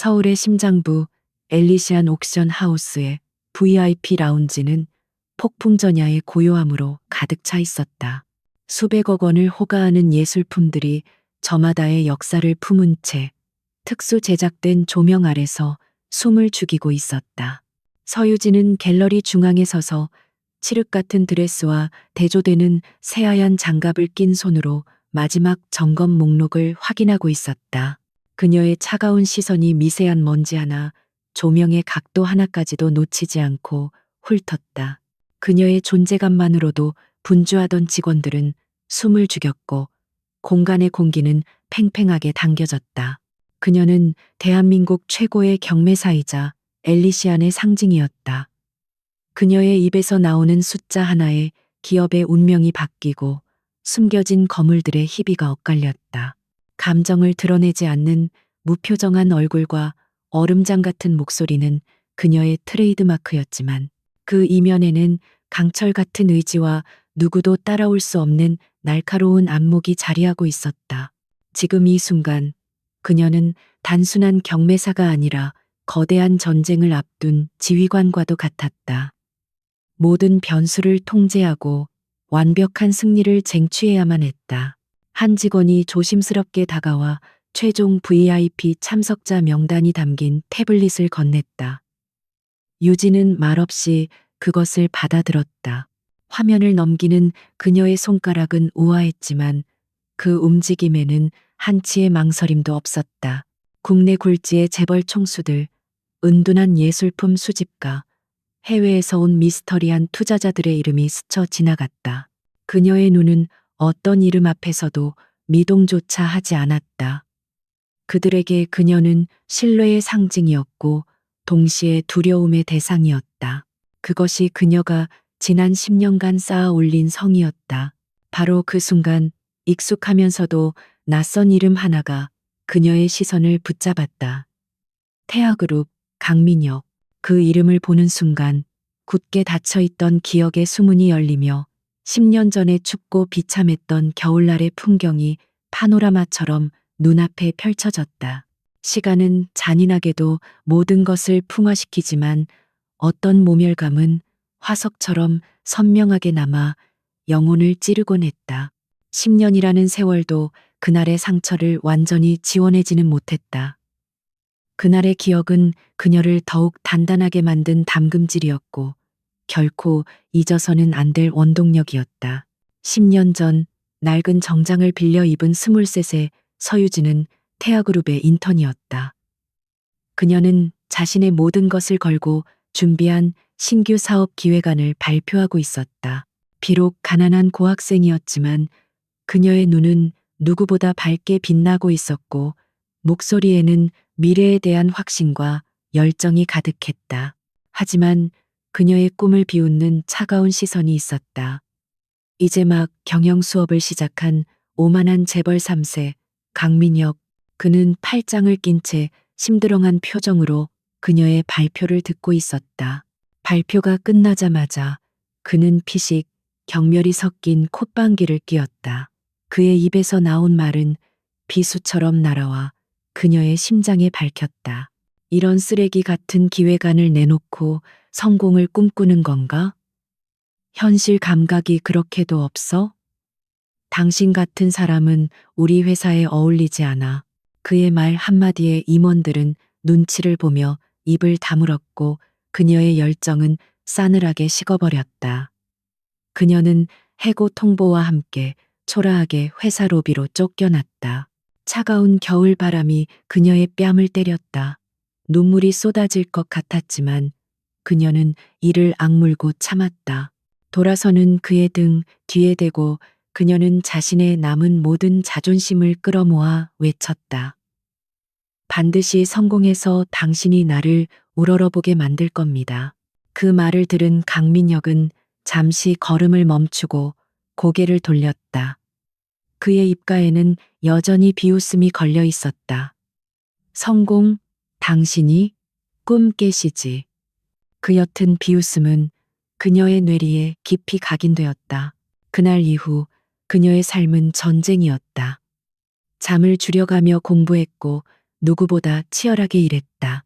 서울의 심장부 엘리시안 옥션 하우스의 VIP 라운지는 폭풍전야의 고요함으로 가득 차 있었다. 수백억 원을 호가하는 예술품들이 저마다의 역사를 품은 채 특수 제작된 조명 아래서 숨을 죽이고 있었다. 서유진은 갤러리 중앙에 서서 칠흑 같은 드레스와 대조되는 새하얀 장갑을 낀 손으로 마지막 점검 목록을 확인하고 있었다. 그녀의 차가운 시선이 미세한 먼지 하나, 조명의 각도 하나까지도 놓치지 않고 훑었다. 그녀의 존재감만으로도 분주하던 직원들은 숨을 죽였고 공간의 공기는 팽팽하게 당겨졌다. 그녀는 대한민국 최고의 경매사이자 엘리시안의 상징이었다. 그녀의 입에서 나오는 숫자 하나에 기업의 운명이 바뀌고 숨겨진 거물들의 희비가 엇갈렸다. 감정을 드러내지 않는 무표정한 얼굴과 얼음장 같은 목소리는 그녀의 트레이드마크였지만 그 이면에는 강철 같은 의지와 누구도 따라올 수 없는 날카로운 안목이 자리하고 있었다. 지금 이 순간 그녀는 단순한 경매사가 아니라 거대한 전쟁을 앞둔 지휘관과도 같았다. 모든 변수를 통제하고 완벽한 승리를 쟁취해야만 했다. 한 직원이 조심스럽게 다가와 최종 VIP 참석자 명단이 담긴 태블릿을 건넸다. 유진은 말없이 그것을 받아들었다. 화면을 넘기는 그녀의 손가락은 우아했지만 그 움직임에는 한치의 망설임도 없었다. 국내 굴지의 재벌 총수들, 은둔한 예술품 수집가, 해외에서 온 미스터리한 투자자들의 이름이 스쳐 지나갔다. 그녀의 눈은 어떤 이름 앞에서도 미동조차 하지 않았다. 그들에게 그녀는 신뢰의 상징이었고 동시에 두려움의 대상이었다. 그것이 그녀가 지난 10년간 쌓아 올린 성이었다. 바로 그 순간 익숙하면서도 낯선 이름 하나가 그녀의 시선을 붙잡았다. 태아그룹 강민혁. 그 이름을 보는 순간 굳게 닫혀있던 기억의 수문이 열리며 10년 전에 춥고 비참했던 겨울날의 풍경이 파노라마처럼 눈앞에 펼쳐졌다. 시간은 잔인하게도 모든 것을 풍화시키지만 어떤 모멸감은 화석처럼 선명하게 남아 영혼을 찌르곤 했다. 10년이라는 세월도 그날의 상처를 완전히 지워내지는 못했다. 그날의 기억은 그녀를 더욱 단단하게 만든 담금질이었고 결코 잊어서는 안 될 원동력이었다. 10년 전 낡은 정장을 빌려 입은 23세 서유진은 태아그룹의 인턴이었다. 그녀는 자신의 모든 것을 걸고 준비한 신규 사업 기획안을 발표하고 있었다. 비록 가난한 고학생이었지만 그녀의 눈은 누구보다 밝게 빛나고 있었고 목소리에는 미래에 대한 확신과 열정이 가득했다. 하지만 그녀의 꿈을 비웃는 차가운 시선이 있었다. 이제 막 경영 수업을 시작한 오만한 재벌 3세 강민혁. 그는 팔짱을 낀 채 심드렁한 표정으로 그녀의 발표를 듣고 있었다. 발표가 끝나자마자 그는 피식, 경멸이 섞인 콧방귀를 뀌었다. 그의 입에서 나온 말은 비수처럼 날아와 그녀의 심장에 밝혔다. 이런 쓰레기 같은 기획안을 내놓고 성공을 꿈꾸는 건가? 현실 감각이 그렇게도 없어? 당신 같은 사람은 우리 회사에 어울리지 않아. 그의 말 한마디에 임원들은 눈치를 보며 입을 다물었고 그녀의 열정은 싸늘하게 식어버렸다. 그녀는 해고 통보와 함께 초라하게 회사 로비로 쫓겨났다. 차가운 겨울 바람이 그녀의 뺨을 때렸다. 눈물이 쏟아질 것 같았지만 그녀는 이를 악물고 참았다. 돌아서는 그의 등 뒤에 대고 그녀는 자신의 남은 모든 자존심을 끌어모아 외쳤다. 반드시 성공해서 당신이 나를 우러러보게 만들 겁니다. 그 말을 들은 강민혁은 잠시 걸음을 멈추고 고개를 돌렸다. 그의 입가에는 여전히 비웃음이 걸려 있었다. 성공, 당신이 꿈 깨시지. 그 옅은 비웃음은 그녀의 뇌리에 깊이 각인되었다. 그날 이후 그녀의 삶은 전쟁이었다. 잠을 줄여가며 공부했고 누구보다 치열하게 일했다.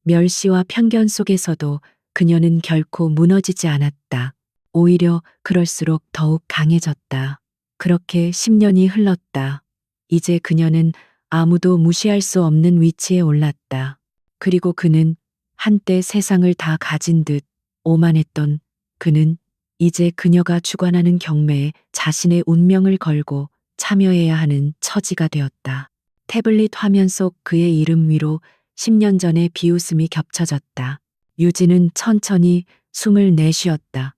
멸시와 편견 속에서도 그녀는 결코 무너지지 않았다. 오히려 그럴수록 더욱 강해졌다. 그렇게 10년이 흘렀다. 이제 그녀는 아무도 무시할 수 없는 위치에 올랐다. 그리고 그는 한때 세상을 다 가진 듯 오만했던 그는 이제 그녀가 주관하는 경매에 자신의 운명을 걸고 참여해야 하는 처지가 되었다. 태블릿 화면 속 그의 이름 위로 10년 전의 비웃음이 겹쳐졌다. 유진은 천천히 숨을 내쉬었다.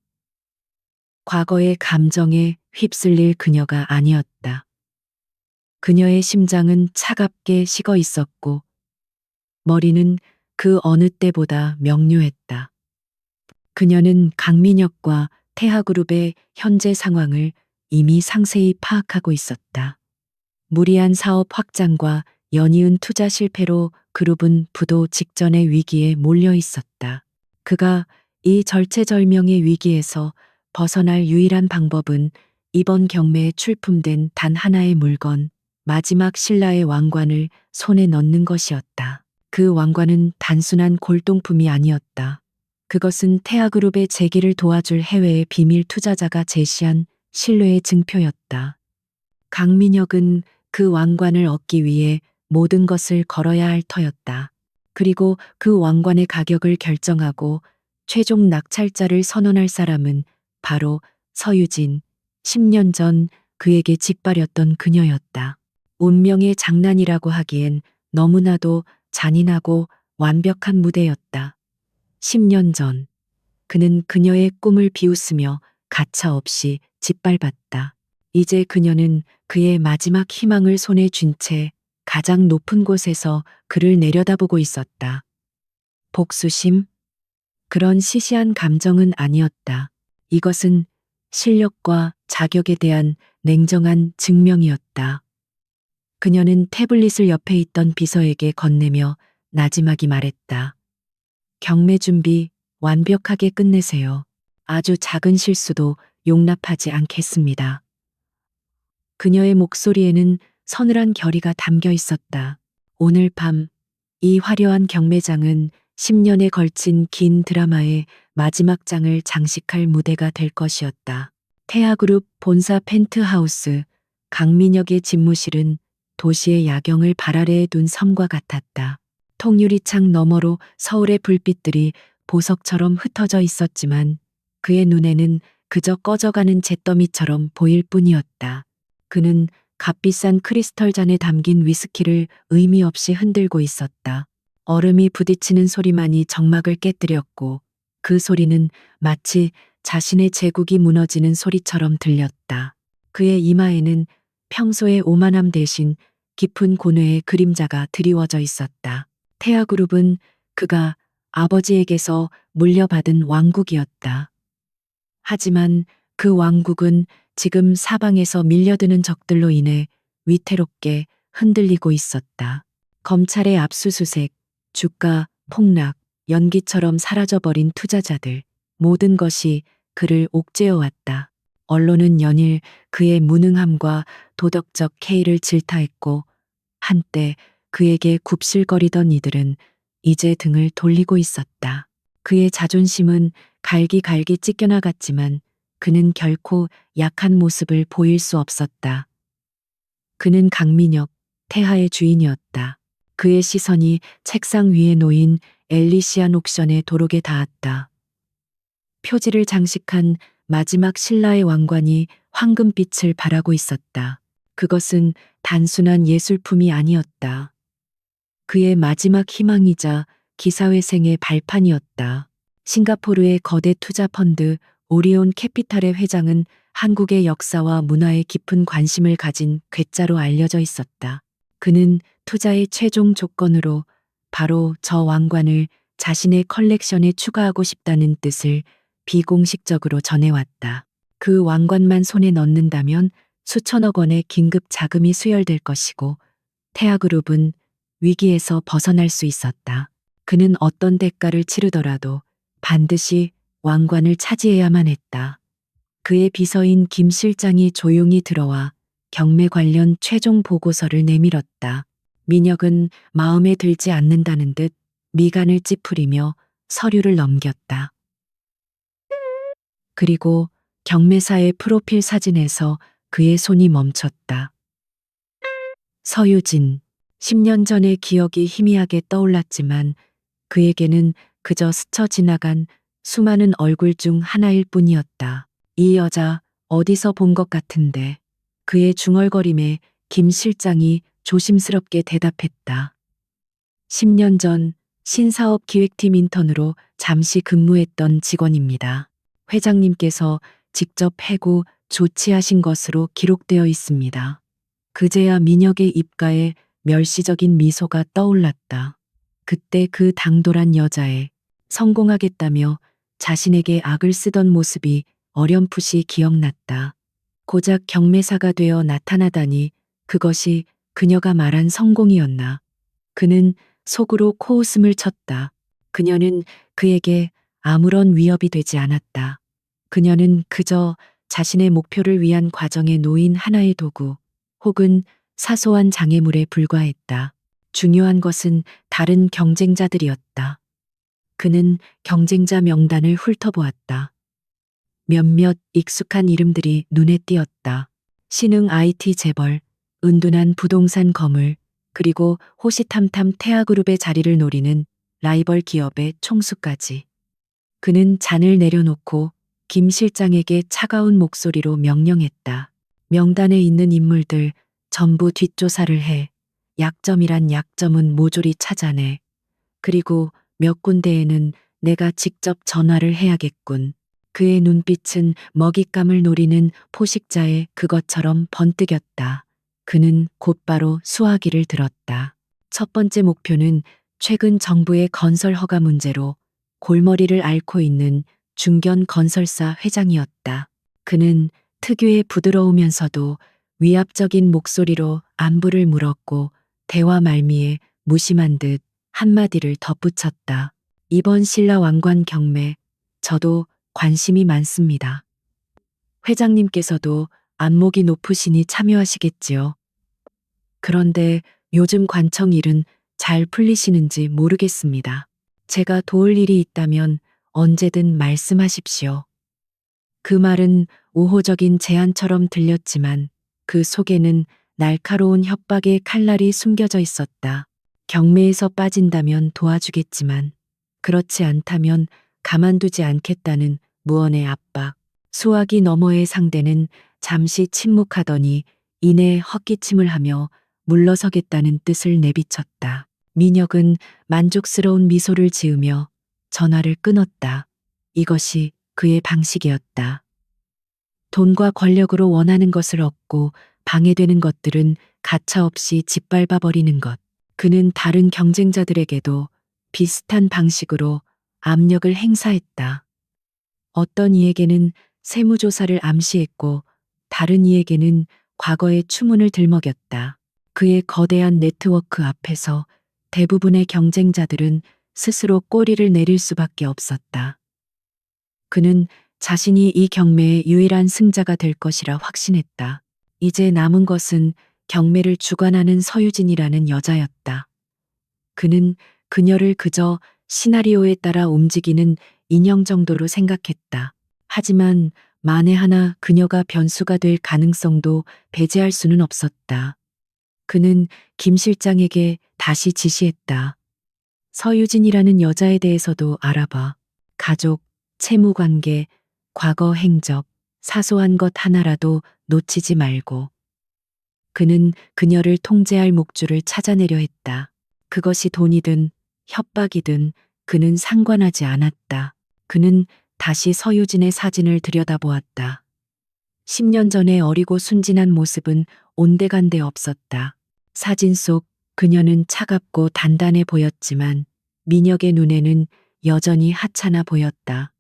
과거의 감정에 휩쓸릴 그녀가 아니었다. 그녀의 심장은 차갑게 식어 있었고 머리는 그 어느 때보다 명료했다. 그녀는 강민혁과 태하그룹의 현재 상황을 이미 상세히 파악하고 있었다. 무리한 사업 확장과 연이은 투자 실패로 그룹은 부도 직전의 위기에 몰려 있었다. 그가 이 절체절명의 위기에서 벗어날 유일한 방법은 이번 경매에 출품된 단 하나의 물건, 마지막 신라의 왕관을 손에 넣는 것이었다. 그 왕관은 단순한 골동품이 아니었다. 그것은 태아그룹의 재기를 도와줄 해외의 비밀 투자자가 제시한 신뢰의 증표였다. 강민혁은 그 왕관을 얻기 위해 모든 것을 걸어야 할 터였다. 그리고 그 왕관의 가격을 결정하고 최종 낙찰자를 선언할 사람은 바로 서유진, 10년 전 그에게 직발렸던 그녀였다. 운명의 장난이라고 하기엔 너무나도 잔인하고 완벽한 무대였다. 10년 전, 그는 그녀의 꿈을 비웃으며 가차없이 짓밟았다. 이제 그녀는 그의 마지막 희망을 손에 쥔 채 가장 높은 곳에서 그를 내려다보고 있었다. 복수심? 그런 시시한 감정은 아니었다. 이것은 실력과 자격에 대한 냉정한 증명이었다. 그녀는 태블릿을 옆에 있던 비서에게 건네며 나지막이 말했다. 경매 준비 완벽하게 끝내세요. 아주 작은 실수도 용납하지 않겠습니다. 그녀의 목소리에는 서늘한 결의가 담겨 있었다. 오늘 밤 이 화려한 경매장은 10년에 걸친 긴 드라마의 마지막 장을 장식할 무대가 될 것이었다. 태아그룹 본사 펜트하우스, 강민혁의 집무실은 도시의 야경을 발 아래에 둔 섬과 같았다. 통유리창 너머로 서울의 불빛들이 보석처럼 흩어져 있었지만 그의 눈에는 그저 꺼져가는 잿더미처럼 보일 뿐이었다. 그는 값비싼 크리스털 잔에 담긴 위스키를 의미 없이 흔들고 있었다. 얼음이 부딪히는 소리만이 정막을 깨뜨렸고 그 소리는 마치 자신의 제국이 무너지는 소리처럼 들렸다. 그의 이마에는 평소의 오만함 대신 깊은 고뇌의 그림자가 드리워져 있었다. 태아그룹은 그가 아버지에게서 물려받은 왕국이었다. 하지만 그 왕국은 지금 사방에서 밀려드는 적들로 인해 위태롭게 흔들리고 있었다. 검찰의 압수수색, 주가 폭락, 연기처럼 사라져버린 투자자들, 모든 것이 그를 옥죄어왔다. 언론은 연일 그의 무능함과 도덕적 해이를 질타했고 한때 그에게 굽실거리던 이들은 이제 등을 돌리고 있었다. 그의 자존심은 갈기갈기 찢겨나갔지만 그는 결코 약한 모습을 보일 수 없었다. 그는 강민혁, 태하의 주인이었다. 그의 시선이 책상 위에 놓인 엘리시안 옥션의 도록에 닿았다. 표지를 장식한 마지막 신라의 왕관이 황금빛을 발하고 있었다. 그것은 단순한 예술품이 아니었다. 그의 마지막 희망이자 기사회생의 발판이었다. 싱가포르의 거대 투자 펀드 오리온 캐피탈의 회장은 한국의 역사와 문화에 깊은 관심을 가진 괴짜로 알려져 있었다. 그는 투자의 최종 조건으로 바로 저 왕관을 자신의 컬렉션에 추가하고 싶다는 뜻을 비공식적으로 전해왔다. 그 왕관만 손에 넣는다면 수천억 원의 긴급 자금이 수혈될 것이고 태아그룹은 위기에서 벗어날 수 있었다. 그는 어떤 대가를 치르더라도 반드시 왕관을 차지해야만 했다. 그의 비서인 김 실장이 조용히 들어와 경매 관련 최종 보고서를 내밀었다. 민혁은 마음에 들지 않는다는 듯 미간을 찌푸리며 서류를 넘겼다. 그리고 경매사의 프로필 사진에서 그의 손이 멈췄다. 서유진. 10년 전의 기억이 희미하게 떠올랐지만 그에게는 그저 스쳐 지나간 수많은 얼굴 중 하나일 뿐이었다. 이 여자 어디서 본 것 같은데. 그의 중얼거림에 김 실장이 조심스럽게 대답했다. 10년 전 신사업 기획팀 인턴으로 잠시 근무했던 직원입니다. 회장님께서 직접 해고 조치하신 것으로 기록되어 있습니다. 그제야 민혁의 입가에 멸시적인 미소가 떠올랐다. 그때 그 당돌한 여자의 성공하겠다며 자신에게 악을 쓰던 모습이 어렴풋이 기억났다. 고작 경매사가 되어 나타나다니 그것이 그녀가 말한 성공이었나. 그는 속으로 코웃음을 쳤다. 그녀는 그에게 아무런 위협이 되지 않았다. 그녀는 그저 자신의 목표를 위한 과정에 놓인 하나의 도구 혹은 사소한 장애물에 불과했다. 중요한 것은 다른 경쟁자들이었다. 그는 경쟁자 명단을 훑어보았다. 몇몇 익숙한 이름들이 눈에 띄었다. 신흥 IT 재벌, 은둔한 부동산 거물, 그리고 호시탐탐 태아그룹의 자리를 노리는 라이벌 기업의 총수까지. 그는 잔을 내려놓고 김 실장에게 차가운 목소리로 명령했다. 명단에 있는 인물들 전부 뒷조사를 해. 약점이란 약점은 모조리 찾아내. 그리고 몇 군데에는 내가 직접 전화를 해야겠군. 그의 눈빛은 먹잇감을 노리는 포식자의 그것처럼 번뜩였다. 그는 곧바로 수화기를 들었다. 첫 번째 목표는 최근 정부의 건설 허가 문제로 골머리를 앓고 있는 중견 건설사 회장이었다. 그는 특유의 부드러우면서도 위압적인 목소리로 안부를 물었고 대화 말미에 무심한 듯 한마디를 덧붙였다. 이번 신라 왕관 경매, 저도 관심이 많습니다. 회장님께서도 안목이 높으시니 참여하시겠지요. 그런데 요즘 관청 일은 잘 풀리시는지 모르겠습니다. 제가 도울 일이 있다면 언제든 말씀하십시오. 그 말은 우호적인 제안처럼 들렸지만 그 속에는 날카로운 협박의 칼날이 숨겨져 있었다. 경매에서 빠진다면 도와주겠지만 그렇지 않다면 가만두지 않겠다는 무언의 압박. 수화기 너머의 상대는 잠시 침묵하더니 이내 헛기침을 하며 물러서겠다는 뜻을 내비쳤다. 민혁은 만족스러운 미소를 지으며 전화를 끊었다. 이것이 그의 방식이었다. 돈과 권력으로 원하는 것을 얻고 방해되는 것들은 가차없이 짓밟아 버리는 것. 그는 다른 경쟁자들에게도 비슷한 방식으로 압력을 행사했다. 어떤 이에게는 세무조사를 암시했고 다른 이에게는 과거의 추문을 들먹였다. 그의 거대한 네트워크 앞에서 대부분의 경쟁자들은 스스로 꼬리를 내릴 수밖에 없었다. 그는 자신이 이 경매의 유일한 승자가 될 것이라 확신했다. 이제 남은 것은 경매를 주관하는 서유진이라는 여자였다. 그는 그녀를 그저 시나리오에 따라 움직이는 인형 정도로 생각했다. 하지만 만에 하나 그녀가 변수가 될 가능성도 배제할 수는 없었다. 그는 김 실장에게 다시 지시했다. 서유진이라는 여자에 대해서도 알아봐. 가족, 채무관계, 과거 행적, 사소한 것 하나라도 놓치지 말고. 그는 그녀를 통제할 목줄을 찾아내려 했다. 그것이 돈이든 협박이든 그는 상관하지 않았다. 그는 다시 서유진의 사진을 들여다보았다. 10년 전의 어리고 순진한 모습은 온데간데 없었다. 사진 속 그녀는 차갑고 단단해 보였지만 민혁의 눈에는 여전히 하찮아 보였다.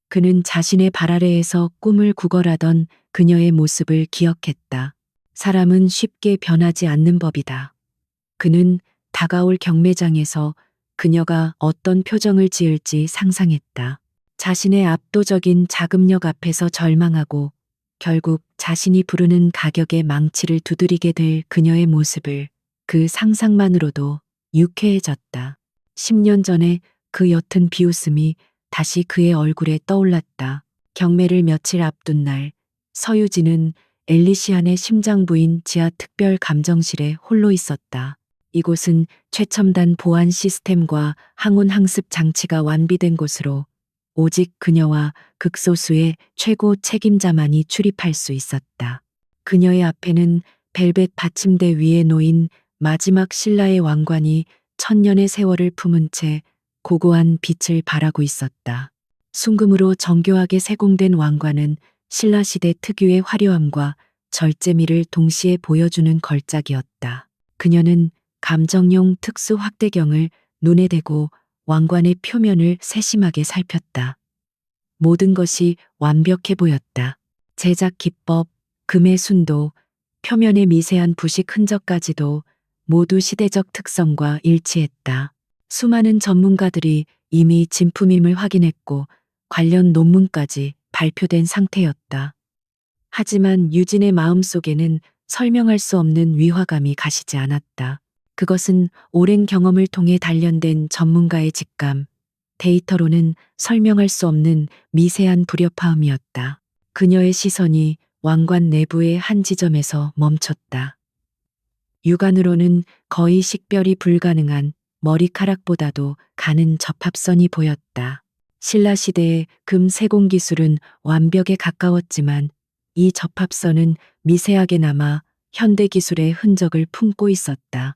그는 자신의 발 아래에서 꿈을 구걸하던 그녀의 모습을 기억했다. 사람은 쉽게 변하지 않는 법이다. 그는 다가올 경매장에서 그녀가 어떤 표정을 지을지 상상했다. 자신의 압도적인 자금력 앞에서 절망하고 결국 자신이 부르는 가격에 망치를 두드리게 될 그녀의 모습을 그 상상만으로도 유쾌해졌다. 10년 전에 그 옅은 비웃음이 다시 그의 얼굴에 떠올랐다. 경매를 며칠 앞둔 날, 서유진은 엘리시안의 심장부인 지하 특별 감정실에 홀로 있었다. 이곳은 최첨단 보안 시스템과 항온 항습 장치가 완비된 곳으로 오직 그녀와 극소수의 최고 책임자만이 출입할 수 있었다. 그녀의 앞에는 벨벳 받침대 위에 놓인 마지막 신라의 왕관이 천년의 세월을 품은 채 고고한 빛을 발하고 있었다. 순금으로 정교하게 세공된 왕관은 신라시대 특유의 화려함과 절제미를 동시에 보여주는 걸작이었다. 그녀는 감정용 특수 확대경을 눈에 대고 왕관의 표면을 세심하게 살폈다. 모든 것이 완벽해 보였다. 제작 기법, 금의 순도, 표면의 미세한 부식 흔적까지도 모두 시대적 특성과 일치했다. 수많은 전문가들이 이미 진품임을 확인했고 관련 논문까지 발표된 상태였다. 하지만 유진의 마음속에는 설명할 수 없는 위화감이 가시지 않았다. 그것은 오랜 경험을 통해 단련된 전문가의 직감, 데이터로는 설명할 수 없는 미세한 불협화음이었다. 그녀의 시선이 왕관 내부의 한 지점에서 멈췄다. 육안으로는 거의 식별이 불가능한 머리카락보다도 가는 접합선이 보였다. 신라시대의 금 세공 기술은 완벽에 가까웠지만 이 접합선은 미세하게 남아 현대 기술의 흔적을 품고 있었다.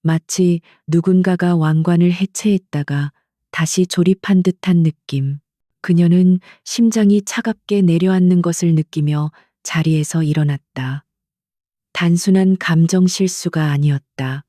마치 누군가가 왕관을 해체했다가 다시 조립한 듯한 느낌. 그녀는 심장이 차갑게 내려앉는 것을 느끼며 자리에서 일어났다. 단순한 감정 실수가 아니었다.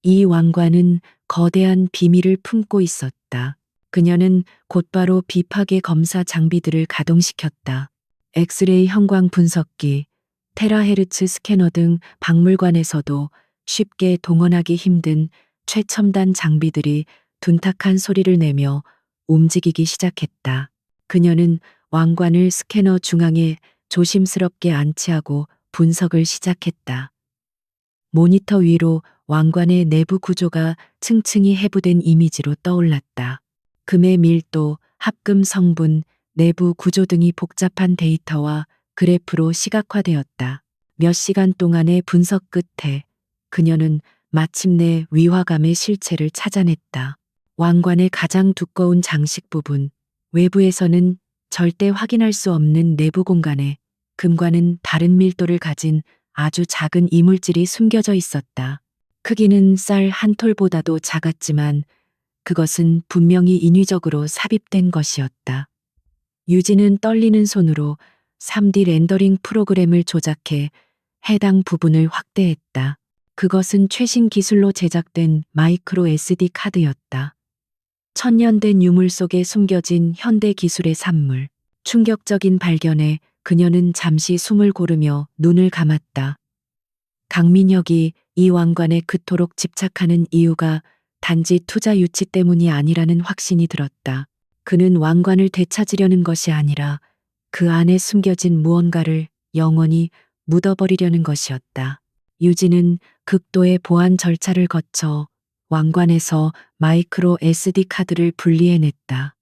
이 왕관은 거대한 비밀을 품고 있었다. 그녀는 곧바로 비파괴 검사 장비들을 가동시켰다. 엑스레이 형광 분석기, 테라헤르츠 스캐너 등 박물관에서도 쉽게 동원하기 힘든 최첨단 장비들이 둔탁한 소리를 내며 움직이기 시작했다. 그녀는 왕관을 스캐너 중앙에 조심스럽게 안치하고 분석을 시작했다. 모니터 위로 왕관의 내부 구조가 층층이 해부된 이미지로 떠올랐다. 금의 밀도, 합금 성분, 내부 구조 등이 복잡한 데이터와 그래프로 시각화되었다. 몇 시간 동안의 분석 끝에 그녀는 마침내 위화감의 실체를 찾아냈다. 왕관의 가장 두꺼운 장식 부분, 외부에서는 절대 확인할 수 없는 내부 공간에 금과는 다른 밀도를 가진 아주 작은 이물질이 숨겨져 있었다. 크기는 쌀 한 톨보다도 작았지만 그것은 분명히 인위적으로 삽입된 것이었다. 유진은 떨리는 손으로 3D 렌더링 프로그램을 조작해 해당 부분을 확대했다. 그것은 최신 기술로 제작된 마이크로 SD 카드였다. 천년 된 유물 속에 숨겨진 현대 기술의 산물. 충격적인 발견에 그녀는 잠시 숨을 고르며 눈을 감았다. 강민혁이 이 왕관에 그토록 집착하는 이유가 단지 투자 유치 때문이 아니라는 확신이 들었다. 그는 왕관을 되찾으려는 것이 아니라 그 안에 숨겨진 무언가를 영원히 묻어버리려는 것이었다. 유진은 극도의 보안 절차를 거쳐 왕관에서 마이크로 SD 카드를 분리해냈다.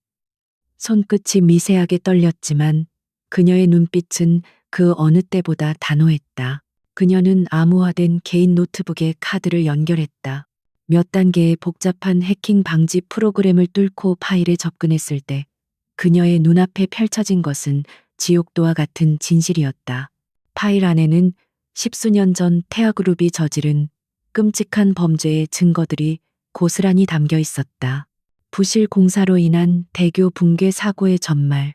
손끝이 미세하게 떨렸지만 그녀의 눈빛은 그 어느 때보다 단호했다. 그녀는 암호화된 개인 노트북에 카드를 연결했다. 몇 단계의 복잡한 해킹 방지 프로그램을 뚫고 파일에 접근했을 때 그녀의 눈앞에 펼쳐진 것은 지옥도와 같은 진실이었다. 파일 안에는 십수년 전 태아그룹이 저지른 끔찍한 범죄의 증거들이 고스란히 담겨 있었다. 부실 공사로 인한 대교 붕괴 사고의 전말,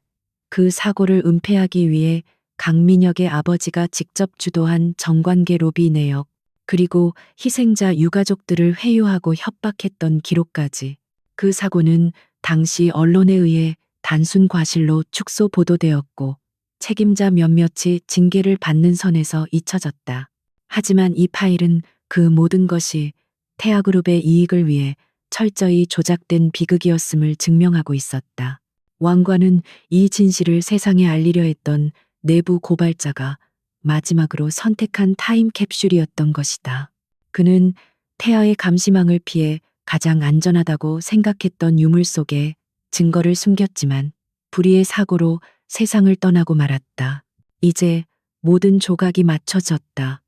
그 사고를 은폐하기 위해 강민혁의 아버지가 직접 주도한 정관계 로비 내역, 그리고 희생자 유가족들을 회유하고 협박했던 기록까지. 그 사고는 당시 언론에 의해 단순 과실로 축소 보도되었고 책임자 몇몇이 징계를 받는 선에서 잊혀졌다. 하지만 이 파일은 그 모든 것이 태아그룹의 이익을 위해 철저히 조작된 비극이었음을 증명하고 있었다. 왕관은 이 진실을 세상에 알리려 했던 내부 고발자가 마지막으로 선택한 타임캡슐이었던 것이다. 그는 태아의 감시망을 피해 가장 안전하다고 생각했던 유물 속에 증거를 숨겼지만 불의의 사고로 세상을 떠나고 말았다. 이제 모든 조각이 맞춰졌다.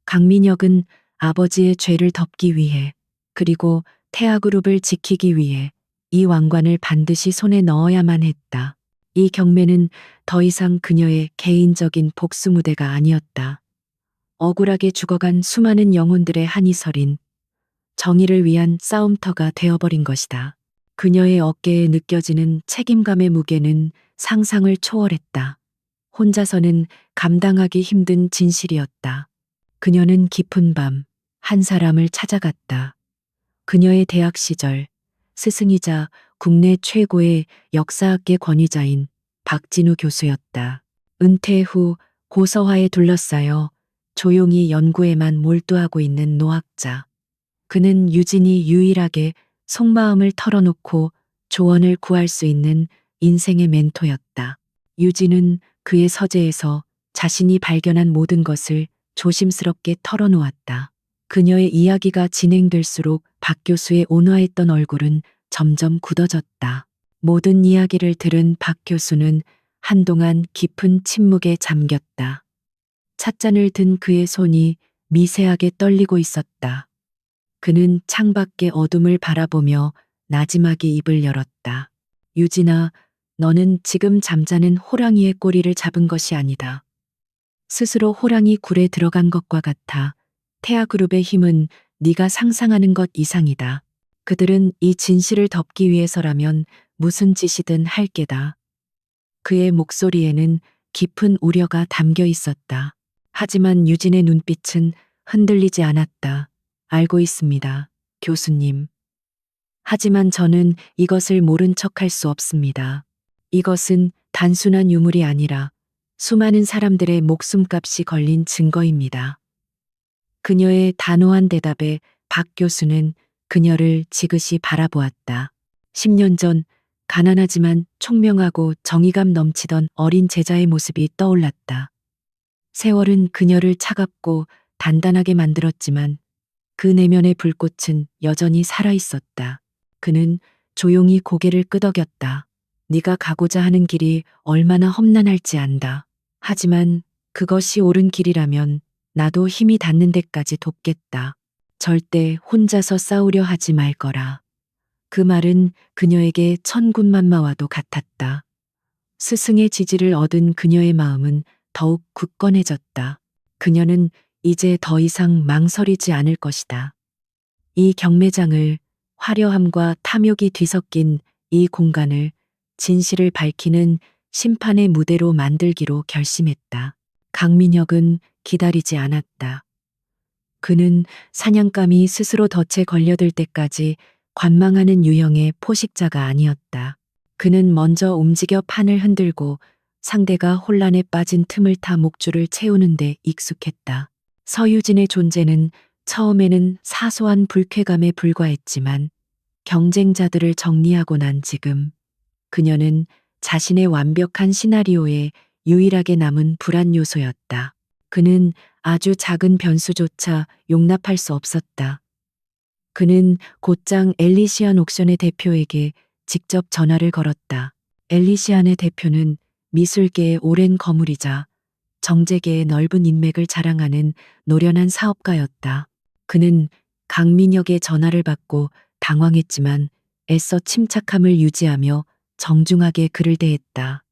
강민혁은 아버지의 죄를 덮기 위해 그리고 태아그룹을 지키기 위해 이 왕관을 반드시 손에 넣어야만 했다. 이 경매는 더 이상 그녀의 개인적인 복수 무대가 아니었다. 억울하게 죽어간 수많은 영혼들의 한이 서린 정의를 위한 싸움터가 되어버린 것이다. 그녀의 어깨에 느껴지는 책임감의 무게는 상상을 초월했다. 혼자서는 감당하기 힘든 진실이었다. 그녀는 깊은 밤 한 사람을 찾아갔다. 그녀의 대학 시절 스승이자 국내 최고의 역사학계 권위자인 박진우 교수였다. 은퇴 후 고서화에 둘러싸여 조용히 연구에만 몰두하고 있는 노학자. 그는 유진이 유일하게 속마음을 털어놓고 조언을 구할 수 있는 인생의 멘토였다. 유진은 그의 서재에서 자신이 발견한 모든 것을 조심스럽게 털어놓았다. 그녀의 이야기가 진행될수록 박 교수의 온화했던 얼굴은 점점 굳어졌다. 모든 이야기를 들은 박 교수는 한동안 깊은 침묵에 잠겼다. 찻잔을 든 그의 손이 미세하게 떨리고 있었다. 그는 창밖의 어둠을 바라보며 나지막이 입을 열었다. 유진아, 너는 지금 잠자는 호랑이의 꼬리를 잡은 것이 아니다. 스스로 호랑이 굴에 들어간 것과 같아. 태아그룹의 힘은 네가 상상하는 것 이상이다. 그들은 이 진실을 덮기 위해서라면 무슨 짓이든 할 게다. 그의 목소리에는 깊은 우려가 담겨 있었다. 하지만 유진의 눈빛은 흔들리지 않았다. 알고 있습니다, 교수님. 하지만 저는 이것을 모른 척할 수 없습니다. 이것은 단순한 유물이 아니라 수많은 사람들의 목숨값이 걸린 증거입니다. 그녀의 단호한 대답에 박 교수는 그녀를 지그시 바라보았다. 10년 전 가난하지만 총명하고 정의감 넘치던 어린 제자의 모습이 떠올랐다. 세월은 그녀를 차갑고 단단하게 만들었지만 그 내면의 불꽃은 여전히 살아있었다. 그는 조용히 고개를 끄덕였다. 네가 가고자 하는 길이 얼마나 험난할지 안다. 하지만 그것이 옳은 길이라면 나도 힘이 닿는 데까지 돕겠다. 절대 혼자서 싸우려 하지 말 거라. 그 말은 그녀에게 천군만마와도 같았다. 스승의 지지를 얻은 그녀의 마음은 더욱 굳건해졌다. 그녀는 이제 더 이상 망설이지 않을 것이다. 이 경매장을 화려함과 탐욕이 뒤섞인 이 공간을 진실을 밝히는 심판의 무대로 만들기로 결심했다. 강민혁은 기다리지 않았다. 그는 사냥감이 스스로 덫에 걸려들 때까지 관망하는 유형의 포식자가 아니었다. 그는 먼저 움직여 판을 흔들고 상대가 혼란에 빠진 틈을 타 목줄을 채우는 데 익숙했다. 서유진의 존재는 처음에는 사소한 불쾌감에 불과했지만 경쟁자들을 정리하고 난 지금 그녀는 자신의 완벽한 시나리오에 유일하게 남은 불안 요소였다. 그는 아주 작은 변수조차 용납할 수 없었다. 그는 곧장 엘리시안 옥션의 대표에게 직접 전화를 걸었다. 엘리시안의 대표는 미술계의 오랜 거물이자 정재계의 넓은 인맥을 자랑하는 노련한 사업가였다. 그는 강민혁의 전화를 받고 당황했지만 애써 침착함을 유지하며 정중하게 그를 대했다.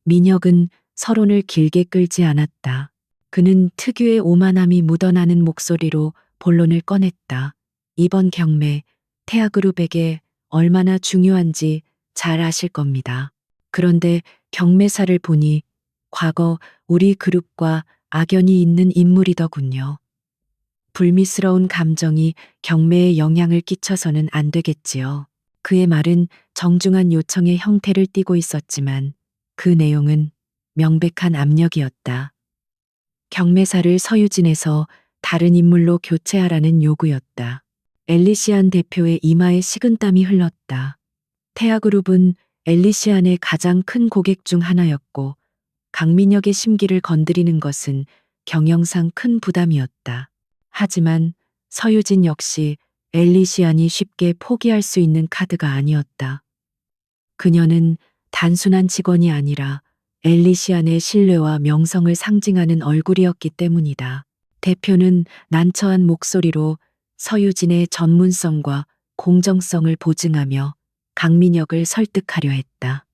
민혁은 서론을 길게 끌지 않았다. 그는 특유의 오만함이 묻어나는 목소리로 본론을 꺼냈다. 이번 경매, 태아그룹에게 얼마나 중요한지 잘 아실 겁니다. 그런데 경매사를 보니 과거 우리 그룹과 악연이 있는 인물이더군요. 불미스러운 감정이 경매에 영향을 끼쳐서는 안 되겠지요. 그의 말은 정중한 요청의 형태를 띠고 있었지만 그 내용은 명백한 압력이었다. 경매사를 서유진에서 다른 인물로 교체하라는 요구였다. 엘리시안 대표의 이마에 식은땀이 흘렀다. 태아그룹은 엘리시안의 가장 큰 고객 중 하나였고 강민혁의 심기를 건드리는 것은 경영상 큰 부담이었다. 하지만 서유진 역시 엘리시안이 쉽게 포기할 수 있는 카드가 아니었다. 그녀는 단순한 직원이 아니라 엘리시안의 신뢰와 명성을 상징하는 얼굴이었기 때문이다. 대표는 난처한 목소리로 서유진의 전문성과 공정성을 보증하며 강민혁을 설득하려 했다.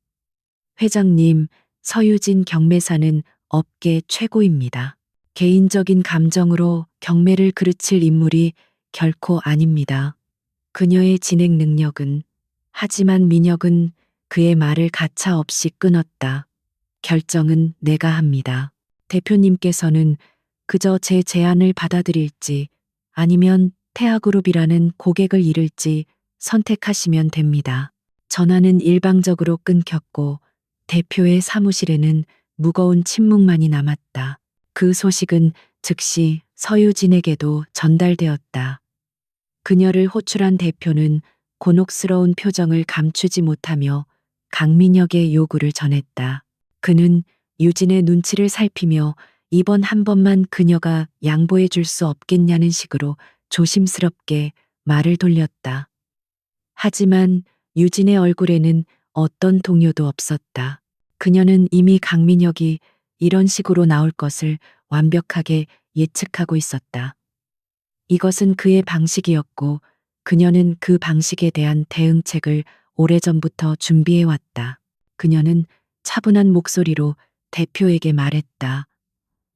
회장님, 서유진 경매사는 업계 최고입니다. 개인적인 감정으로 경매를 그르칠 인물이 결코 아닙니다. 그녀의 진행 능력은, 하지만 민혁은 그의 말을 가차없이 끊었다. 결정은 내가 합니다. 대표님께서는 그저 제 제안을 받아들일지 아니면 태아그룹이라는 고객을 잃을지 선택하시면 됩니다. 전화는 일방적으로 끊겼고 대표의 사무실에는 무거운 침묵만이 남았다. 그 소식은 즉시 서유진에게도 전달되었다. 그녀를 호출한 대표는 곤혹스러운 표정을 감추지 못하며 강민혁의 요구를 전했다. 그는 유진의 눈치를 살피며 이번 한 번만 그녀가 양보해 줄 수 없겠냐는 식으로 조심스럽게 말을 돌렸다. 하지만 유진의 얼굴에는 어떤 동요도 없었다. 그녀는 이미 강민혁이 이런 식으로 나올 것을 완벽하게 예측하고 있었다. 이것은 그의 방식이었고 그녀는 그 방식에 대한 대응책을 오래전부터 준비해왔다. 그녀는 차분한 목소리로 대표에게 말했다.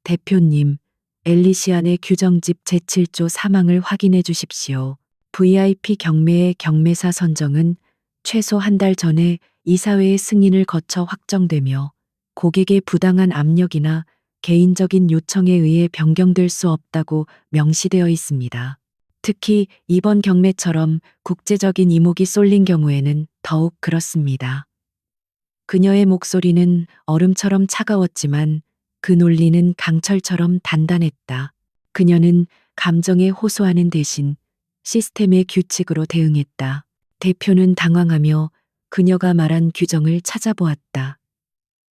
대표님, 엘리시안의 규정집 제7조 사망을 확인해 주십시오. VIP 경매의 경매사 선정은 최소 한 달 전에 이사회의 승인을 거쳐 확정되며 고객의 부당한 압력이나 개인적인 요청에 의해 변경될 수 없다고 명시되어 있습니다. 특히 이번 경매처럼 국제적인 이목이 쏠린 경우에는 더욱 그렇습니다. 그녀의 목소리는 얼음처럼 차가웠지만 그 논리는 강철처럼 단단했다. 그녀는 감정에 호소하는 대신 시스템의 규칙으로 대응했다. 대표는 당황하며 그녀가 말한 규정을 찾아보았다.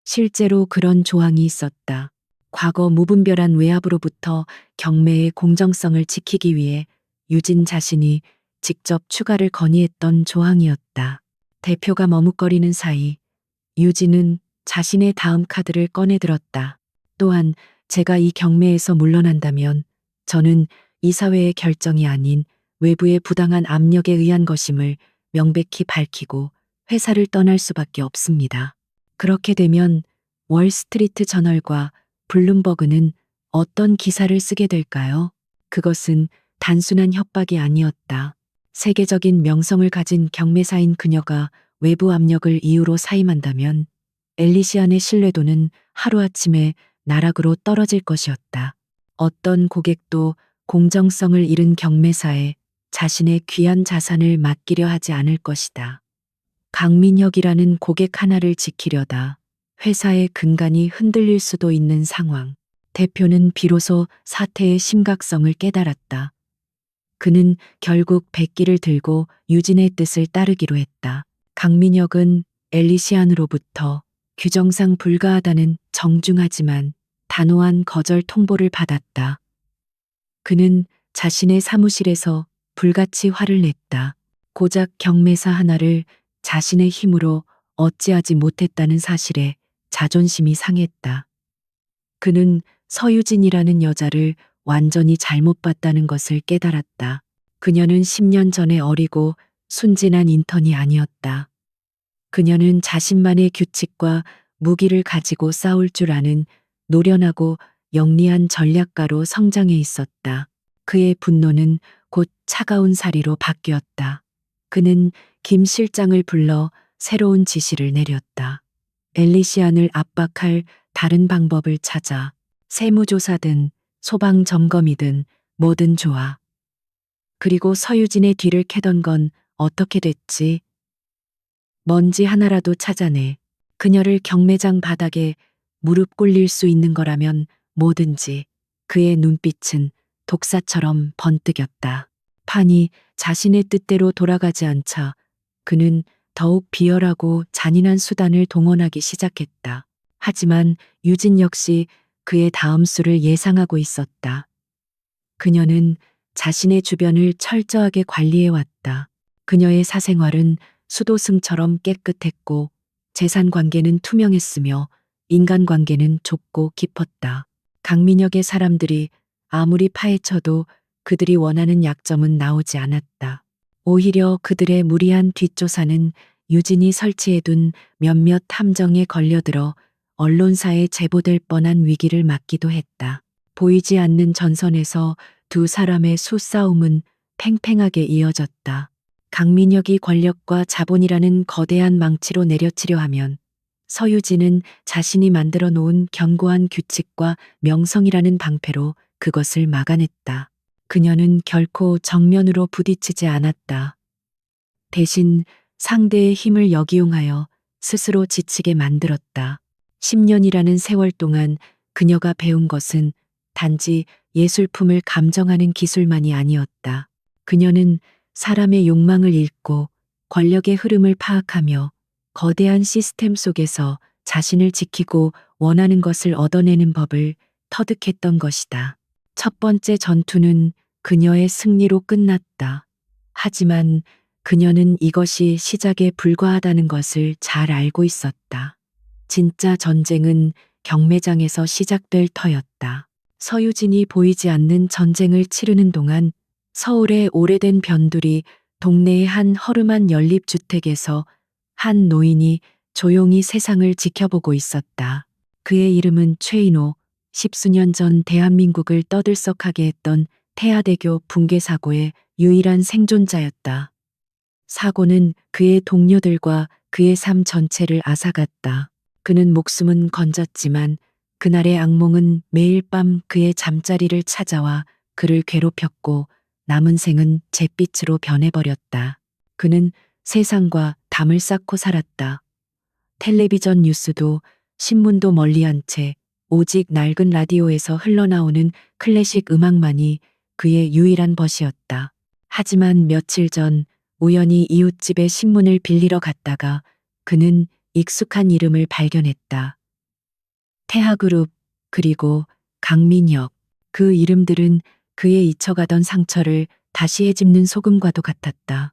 실제로 그런 조항이 있었다. 과거 무분별한 외압으로부터 경매의 공정성을 지키기 위해 유진 자신이 직접 추가를 건의했던 조항이었다. 대표가 머뭇거리는 사이 유진은 자신의 다음 카드를 꺼내들었다. 또한 제가 이 경매에서 물러난다면 저는 이사회의 결정이 아닌 외부의 부당한 압력에 의한 것임을 명백히 밝히고 회사를 떠날 수밖에 없습니다. 그렇게 되면 월스트리트 저널과 블룸버그는 어떤 기사를 쓰게 될까요? 그것은 단순한 협박이 아니었다. 세계적인 명성을 가진 경매사인 그녀가 외부 압력을 이유로 사임한다면 엘리시안의 신뢰도는 하루아침에 나락으로 떨어질 것이었다. 어떤 고객도 공정성을 잃은 경매사에 자신의 귀한 자산을 맡기려 하지 않을 것이다. 강민혁이라는 고객 하나를 지키려다 회사의 근간이 흔들릴 수도 있는 상황. 대표는 비로소 사태의 심각성을 깨달았다. 그는 결국 백기를 들고 유진의 뜻을 따르기로 했다. 강민혁은 엘리시안으로부터 규정상 불가하다는 정중하지만 단호한 거절 통보를 받았다. 그는 자신의 사무실에서 불같이 화를 냈다. 고작 경매사 하나를 자신의 힘으로 어찌하지 못했다는 사실에 자존심이 상했다. 그는 서유진이라는 여자를 완전히 잘못 봤다는 것을 깨달았다. 그녀는 10년 전에 어리고 순진한 인턴이 아니었다. 그녀는 자신만의 규칙과 무기를 가지고 싸울 줄 아는 노련하고 영리한 전략가로 성장해 있었다. 그의 분노는 곧 차가운 사리로 바뀌었다. 그는 김 실장을 불러 새로운 지시를 내렸다. 엘리시안을 압박할 다른 방법을 찾아 세무조사든 소방 점검이든 뭐든 좋아. 그리고 서유진의 뒤를 캐던 건 어떻게 됐지? 먼지 하나라도 찾아내. 그녀를 경매장 바닥에 무릎 꿇릴 수 있는 거라면 뭐든지. 그의 눈빛은 독사처럼 번뜩였다. 판이 자신의 뜻대로 돌아가지 않자 그는 더욱 비열하고 잔인한 수단을 동원하기 시작했다. 하지만 유진 역시 그의 다음 수를 예상하고 있었다. 그녀는 자신의 주변을 철저하게 관리해왔다. 그녀의 사생활은 수도승처럼 깨끗했고 재산 관계는 투명했으며 인간관계는 좁고 깊었다. 강민혁의 사람들이 아무리 파헤쳐도 그들이 원하는 약점은 나오지 않았다. 오히려 그들의 무리한 뒷조사는 유진이 설치해둔 몇몇 함정에 걸려들어 언론사에 제보될 뻔한 위기를 막기도 했다. 보이지 않는 전선에서 두 사람의 수싸움은 팽팽하게 이어졌다. 강민혁이 권력과 자본이라는 거대한 망치로 내려치려 하면 서유진은 자신이 만들어 놓은 견고한 규칙과 명성이라는 방패로 그것을 막아냈다. 그녀는 결코 정면으로 부딪히지 않았다. 대신 상대의 힘을 역이용하여 스스로 지치게 만들었다. 10년이라는 세월 동안 그녀가 배운 것은 단지 예술품을 감정하는 기술만이 아니었다. 그녀는 사람의 욕망을 읽고 권력의 흐름을 파악하며 거대한 시스템 속에서 자신을 지키고 원하는 것을 얻어내는 법을 터득했던 것이다. 첫 번째 전투는 그녀의 승리로 끝났다. 하지만 그녀는 이것이 시작에 불과하다는 것을 잘 알고 있었다. 진짜 전쟁은 경매장에서 시작될 터였다. 서유진이 보이지 않는 전쟁을 치르는 동안 서울의 오래된 변두리 동네의 한 허름한 연립주택에서 한 노인이 조용히 세상을 지켜보고 있었다. 그의 이름은 최인호, 십수년 전 대한민국을 떠들썩하게 했던 태아대교 붕괴 사고의 유일한 생존자였다. 사고는 그의 동료들과 그의 삶 전체를 앗아갔다. 그는 목숨은 건졌지만 그날의 악몽은 매일 밤 그의 잠자리를 찾아와 그를 괴롭혔고 남은 생은 잿빛으로 변해버렸다. 그는 세상과 담을 쌓고 살았다. 텔레비전 뉴스도 신문도 멀리한 채 오직 낡은 라디오에서 흘러나오는 클래식 음악만이 그의 유일한 벗이었다. 하지만 며칠 전 우연히 이웃집에 신문을 빌리러 갔다가 그는 익숙한 이름을 발견했다. 태하그룹, 그리고 강민혁. 그 이름들은 그의 잊혀가던 상처를 다시 헤집는 소금과도 같았다.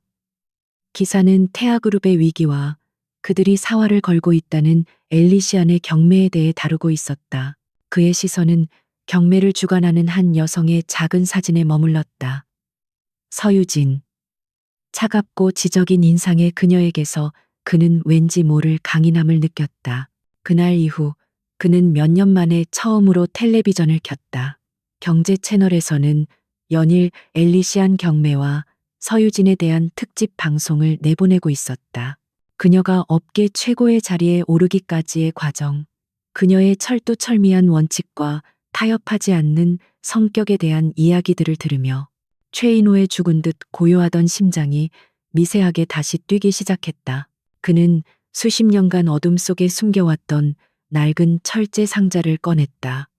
기사는 태하그룹의 위기와 그들이 사활을 걸고 있다는 엘리시안의 경매에 대해 다루고 있었다. 그의 시선은 경매를 주관하는 한 여성의 작은 사진에 머물렀다. 서유진. 차갑고 지적인 인상의 그녀에게서 그는 왠지 모를 강인함을 느꼈다. 그날 이후 그는 몇 년 만에 처음으로 텔레비전을 켰다. 경제 채널에서는 연일 엘리시안 경매와 서유진에 대한 특집 방송을 내보내고 있었다. 그녀가 업계 최고의 자리에 오르기까지의 과정, 그녀의 철두철미한 원칙과 타협하지 않는 성격에 대한 이야기들을 들으며 최인호의 죽은 듯 고요하던 심장이 미세하게 다시 뛰기 시작했다. 그는 수십 년간 어둠 속에 숨겨왔던 낡은 철제 상자를 꺼냈다.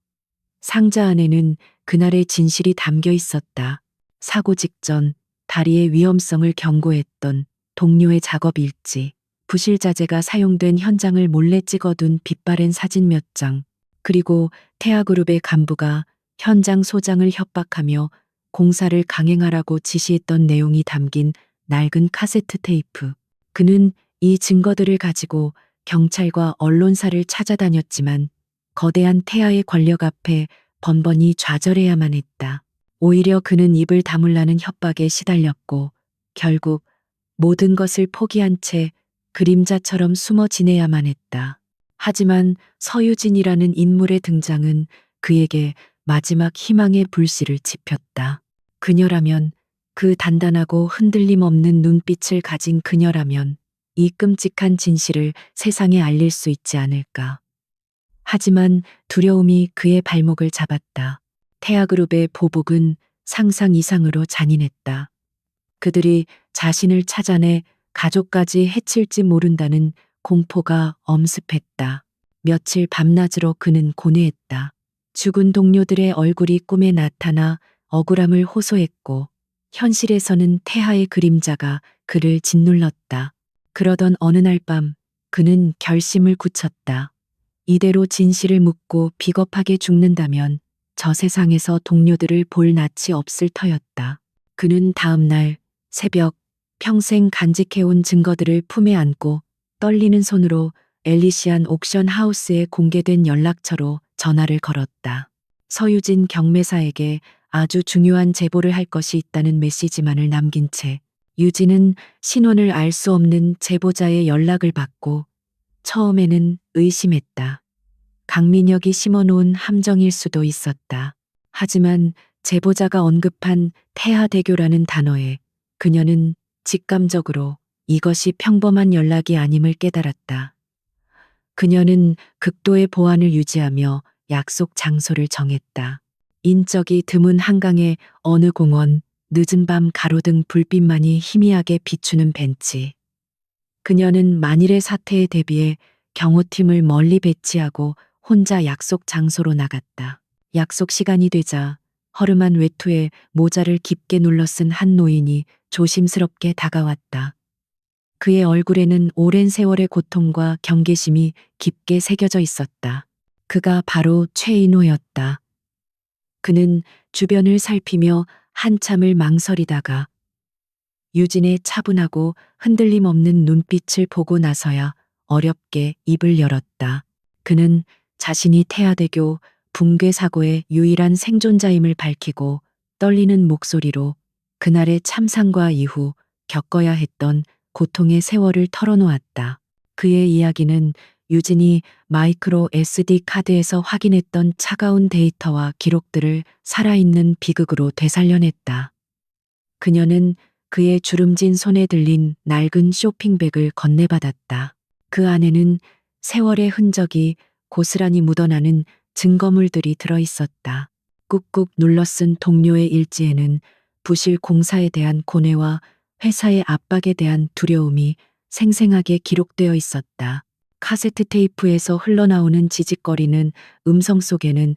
상자 안에는 그날의 진실이 담겨 있었다. 사고 직전 다리의 위험성을 경고했던 동료의 작업 일지, 부실 자재가 사용된 현장을 몰래 찍어둔 빛바랜 사진 몇 장, 그리고 태아그룹의 간부가 현장 소장을 협박하며 공사를 강행하라고 지시했던 내용이 담긴 낡은 카세트 테이프. 그는 이 증거들을 가지고 경찰과 언론사를 찾아다녔지만 거대한 태아의 권력 앞에 번번이 좌절해야만 했다. 오히려 그는 입을 다물라는 협박에 시달렸고 결국 모든 것을 포기한 채 그림자처럼 숨어 지내야만 했다. 하지만 서유진이라는 인물의 등장은 그에게 마지막 희망의 불씨를 지폈다. 그녀라면, 그 단단하고 흔들림 없는 눈빛을 가진 그녀라면 이 끔찍한 진실을 세상에 알릴 수 있지 않을까. 하지만 두려움이 그의 발목을 잡았다. 태아그룹의 보복은 상상 이상으로 잔인했다. 그들이 자신을 찾아내 가족까지 해칠지 모른다는 공포가 엄습했다. 며칠 밤낮으로 그는 고뇌했다. 죽은 동료들의 얼굴이 꿈에 나타나 억울함을 호소했고 현실에서는 태하의 그림자가 그를 짓눌렀다. 그러던 어느 날 밤 그는 결심을 굳혔다. 이대로 진실을 묻고 비겁하게 죽는다면 저 세상에서 동료들을 볼 낯이 없을 터였다. 그는 다음 날 새벽 평생 간직해온 증거들을 품에 안고 떨리는 손으로 엘리시안 옥션 하우스에 공개된 연락처로 전화를 걸었다. 서유진 경매사에게 아주 중요한 제보를 할 것이 있다는 메시지만을 남긴 채 유진은 신원을 알 수 없는 제보자의 연락을 받고 처음에는 의심했다. 강민혁이 심어놓은 함정일 수도 있었다. 하지만 제보자가 언급한 태하대교라는 단어에 그녀는 직감적으로 이것이 평범한 연락이 아님을 깨달았다. 그녀는 극도의 보안을 유지하며 약속 장소를 정했다. 인적이 드문 한강의 어느 공원, 늦은 밤 가로등 불빛만이 희미하게 비추는 벤치. 그녀는 만일의 사태에 대비해 경호팀을 멀리 배치하고 혼자 약속 장소로 나갔다. 약속 시간이 되자 허름한 외투에 모자를 깊게 눌러 쓴 한 노인이 조심스럽게 다가왔다. 그의 얼굴에는 오랜 세월의 고통과 경계심이 깊게 새겨져 있었다. 그가 바로 최인호였다. 그는 주변을 살피며 한참을 망설이다가 유진의 차분하고 흔들림 없는 눈빛을 보고 나서야 어렵게 입을 열었다. 그는 자신이 태하대교 붕괴 사고의 유일한 생존자임을 밝히고 떨리는 목소리로 그날의 참상과 이후 겪어야 했던 고통의 세월을 털어놓았다. 그의 이야기는 유진이 마이크로 SD 카드에서 확인했던 차가운 데이터와 기록들을 살아있는 비극으로 되살려냈다. 그녀는 그의 주름진 손에 들린 낡은 쇼핑백을 건네받았다. 그 안에는 세월의 흔적이 고스란히 묻어나는 증거물들이 들어있었다. 꾹꾹 눌러 쓴 동료의 일지에는 부실 공사에 대한 고뇌와 회사의 압박에 대한 두려움이 생생하게 기록되어 있었다. 카세트 테이프에서 흘러나오는 지직거리는 음성 속에는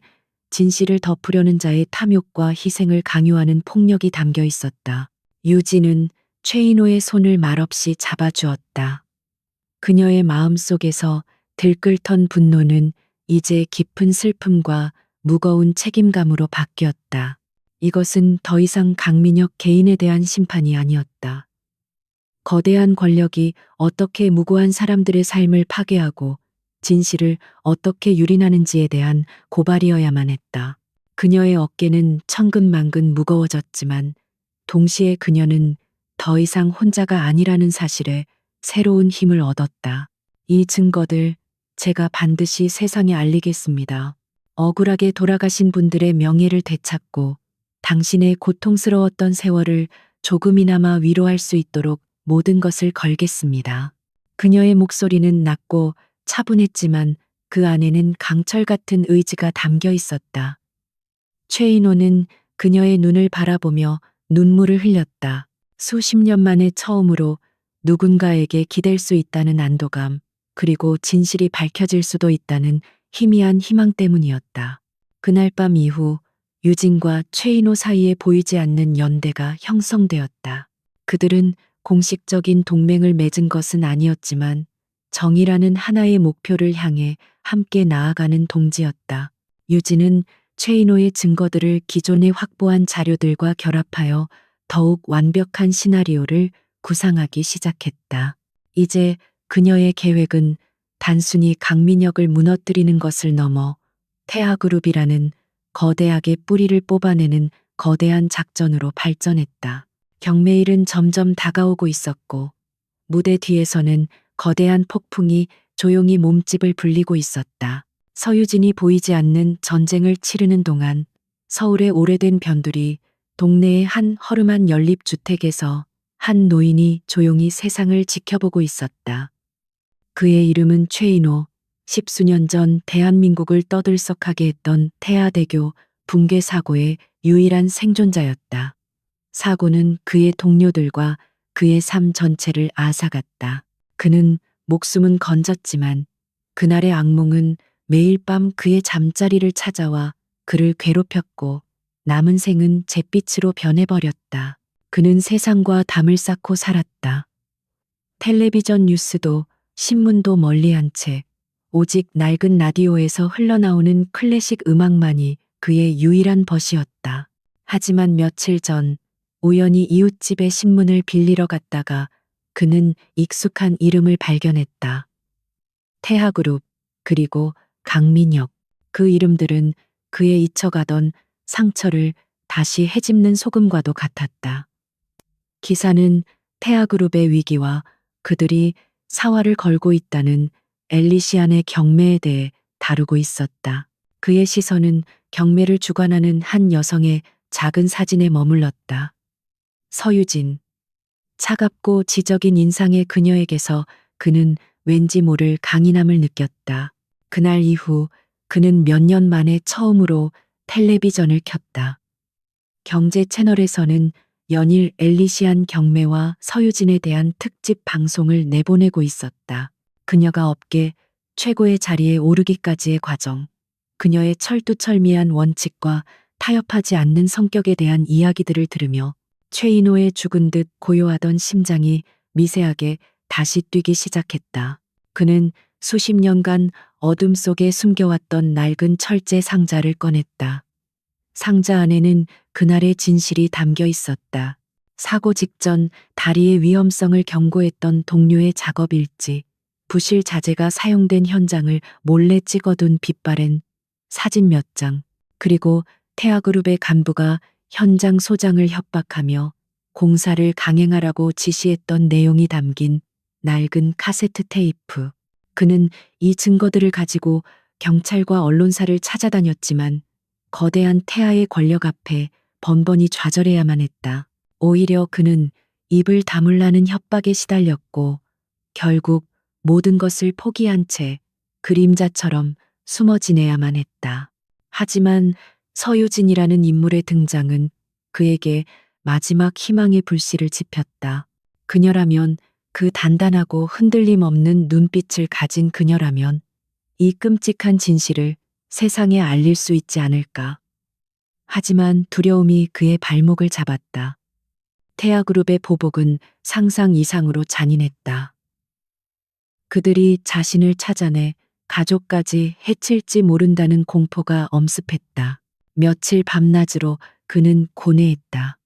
진실을 덮으려는 자의 탐욕과 희생을 강요하는 폭력이 담겨 있었다. 유진은 최인호의 손을 말없이 잡아주었다. 그녀의 마음속에서 들끓던 분노는 이제 깊은 슬픔과 무거운 책임감으로 바뀌었다. 이것은 더 이상 강민혁 개인에 대한 심판이 아니었다. 거대한 권력이 어떻게 무고한 사람들의 삶을 파괴하고 진실을 어떻게 유린하는지에 대한 고발이어야만 했다. 그녀의 어깨는 천근만근 무거워졌지만 동시에 그녀는 더 이상 혼자가 아니라는 사실에 새로운 힘을 얻었다. 이 증거들 제가 반드시 세상에 알리겠습니다. 억울하게 돌아가신 분들의 명예를 되찾고 당신의 고통스러웠던 세월을 조금이나마 위로할 수 있도록 모든 것을 걸겠습니다. 그녀의 목소리는 낮고 차분했지만 그 안에는 강철 같은 의지가 담겨 있었다. 최인호는 그녀의 눈을 바라보며 눈물을 흘렸다. 수십 년 만에 처음으로 누군가에게 기댈 수 있다는 안도감, 그리고 진실이 밝혀질 수도 있다는 희미한 희망 때문이었다. 그날 밤 이후 유진과 최인호 사이에 보이지 않는 연대가 형성되었다. 그들은 공식적인 동맹을 맺은 것은 아니었지만 정의라는 하나의 목표를 향해 함께 나아가는 동지였다. 유진은 최인호의 증거들을 기존에 확보한 자료들과 결합하여 더욱 완벽한 시나리오를 구상하기 시작했다. 이제 그녀의 계획은 단순히 강민혁을 무너뜨리는 것을 넘어 태아그룹이라는 거대하게 뿌리를 뽑아내는 거대한 작전으로 발전했다. 경매일은 점점 다가오고 있었고 무대 뒤에서는 거대한 폭풍이 조용히 몸집을 불리고 있었다. 서유진이 보이지 않는 전쟁을 치르는 동안 서울의 오래된 변두리 동네의 한 허름한 연립주택에서 한 노인이 조용히 세상을 지켜보고 있었다. 그의 이름은 최인호, 십수년 전 대한민국을 떠들썩하게 했던 태아대교 붕괴 사고의 유일한 생존자였다. 사고는 그의 동료들과 그의 삶 전체를 앗아갔다. 그는 목숨은 건졌지만 그날의 악몽은 매일 밤 그의 잠자리를 찾아와 그를 괴롭혔고 남은 생은 잿빛으로 변해버렸다. 그는 세상과 담을 쌓고 살았다. 텔레비전 뉴스도 신문도 멀리한 채 오직 낡은 라디오에서 흘러나오는 클래식 음악만이 그의 유일한 벗이었다. 하지만 며칠 전 우연히 이웃집에 신문을 빌리러 갔다가 그는 익숙한 이름을 발견했다. 태하그룹, 그리고 강민혁. 그 이름들은 그의 잊혀가던 상처를 다시 헤집는 소금과도 같았다. 기사는 태하그룹의 위기와 그들이 사활을 걸고 있다는 엘리시안의 경매에 대해 다루고 있었다. 그의 시선은 경매를 주관하는 한 여성의 작은 사진에 머물렀다. 서유진. 차갑고 지적인 인상의 그녀에게서 그는 왠지 모를 강인함을 느꼈다. 그날 이후 그는 몇 년 만에 처음으로 텔레비전을 켰다. 경제 채널에서는 연일 엘리시안 경매와 서유진에 대한 특집 방송을 내보내고 있었다. 그녀가 업계 최고의 자리에 오르기까지의 과정, 그녀의 철두철미한 원칙과 타협하지 않는 성격에 대한 이야기들을 들으며 최인호의 죽은 듯 고요하던 심장이 미세하게 다시 뛰기 시작했다. 그는 수십 년간 어둠 속에 숨겨왔던 낡은 철제 상자를 꺼냈다. 상자 안에는 그날의 진실이 담겨 있었다. 사고 직전 다리의 위험성을 경고했던 동료의 작업 일지, 부실 자재가 사용된 현장을 몰래 찍어둔 빛바랜 사진 몇 장, 그리고 태아그룹의 간부가 현장 소장을 협박하며 공사를 강행하라고 지시했던 내용이 담긴 낡은 카세트 테이프. 그는 이 증거들을 가지고 경찰과 언론사를 찾아다녔지만 거대한 태아의 권력 앞에 번번이 좌절해야만 했다. 오히려 그는 입을 다물라는 협박에 시달렸고 결국 모든 것을 포기한 채 그림자처럼 숨어 지내야만 했다. 하지만 서유진이라는 인물의 등장은 그에게 마지막 희망의 불씨를 지폈다. 그녀라면, 그 단단하고 흔들림 없는 눈빛을 가진 그녀라면 이 끔찍한 진실을 세상에 알릴 수 있지 않을까. 하지만 두려움이 그의 발목을 잡았다. 태아그룹의 보복은 상상 이상으로 잔인했다. 그들이 자신을 찾아내 가족까지 해칠지 모른다는 공포가 엄습했다. 며칠 밤낮으로 그는 고뇌했다.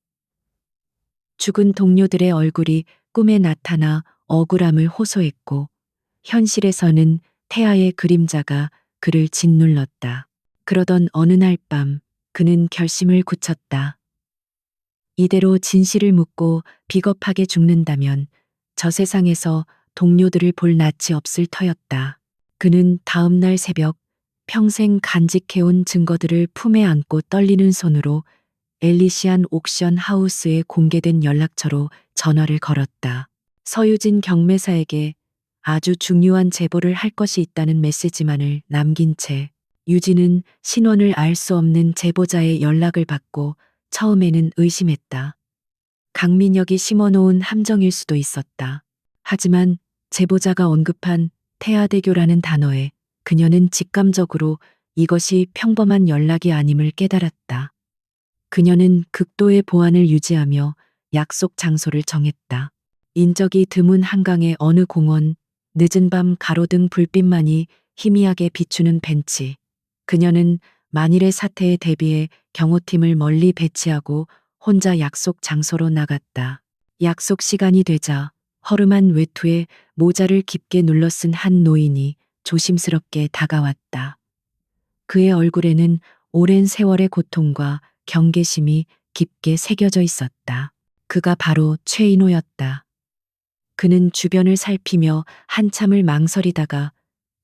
죽은 동료들의 얼굴이 꿈에 나타나 억울함을 호소했고 현실에서는 태아의 그림자가 그를 짓눌렀다. 그러던 어느 날 밤 그는 결심을 굳혔다. 이대로 진실을 묻고 비겁하게 죽는다면 저 세상에서 동료들을 볼 낯이 없을 터였다. 그는 다음 날 새벽 평생 간직해온 증거들을 품에 안고 떨리는 손으로 엘리시안 옥션 하우스에 공개된 연락처로 전화를 걸었다. 서유진 경매사에게 아주 중요한 제보를 할 것이 있다는 메시지만을 남긴 채 유진은 신원을 알 수 없는 제보자의 연락을 받고 처음에는 의심했다. 강민혁이 심어놓은 함정일 수도 있었다. 하지만 제보자가 언급한 태아대교라는 단어에 그녀는 직감적으로 이것이 평범한 연락이 아님을 깨달았다. 그녀는 극도의 보안을 유지하며 약속 장소를 정했다. 인적이 드문 한강의 어느 공원, 늦은 밤 가로등 불빛만이 희미하게 비추는 벤치. 그녀는 만일의 사태에 대비해 경호팀을 멀리 배치하고 혼자 약속 장소로 나갔다. 약속 시간이 되자 허름한 외투에 모자를 깊게 눌러쓴 한 노인이 조심스럽게 다가왔다. 그의 얼굴에는 오랜 세월의 고통과 경계심이 깊게 새겨져 있었다. 그가 바로 최인호였다. 그는 주변을 살피며 한참을 망설이다가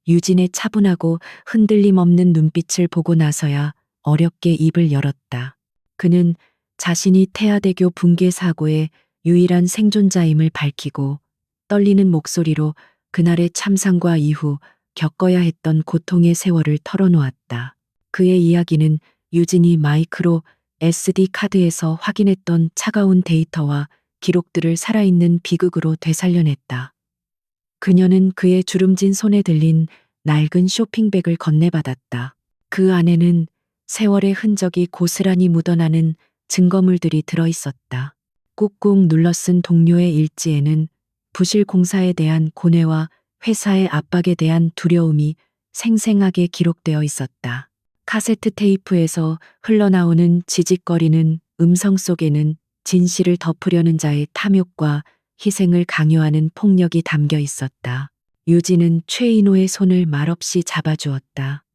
유진의 차분하고 흔들림 없는 눈빛을 보고 나서야 어렵게 입을 열었다. 그는 자신이 태아대교 붕괴 사고의 유일한 생존자임을 밝히고 떨리는 목소리로 그날의 참상과 이후 겪어야 했던 고통의 세월을 털어놓았다. 그의 이야기는 유진이 마이크로 SD 카드에서 확인했던 차가운 데이터와 기록들을 살아있는 비극으로 되살려냈다. 그녀는 그의 주름진 손에 들린 낡은 쇼핑백을 건네받았다. 그 안에는 세월의 흔적이 고스란히 묻어나는 증거물들이 들어있었다. 꾹꾹 눌러쓴 동료의 일지에는 부실 공사에 대한 고뇌와 회사의 압박에 대한 두려움이 생생하게 기록되어 있었다. 카세트 테이프에서 흘러나오는 지직거리는 음성 속에는 진실을 덮으려는 자의 탐욕과 희생을 강요하는 폭력이 담겨 있었다. 유진은 최인호의 손을 말없이 잡아주었다.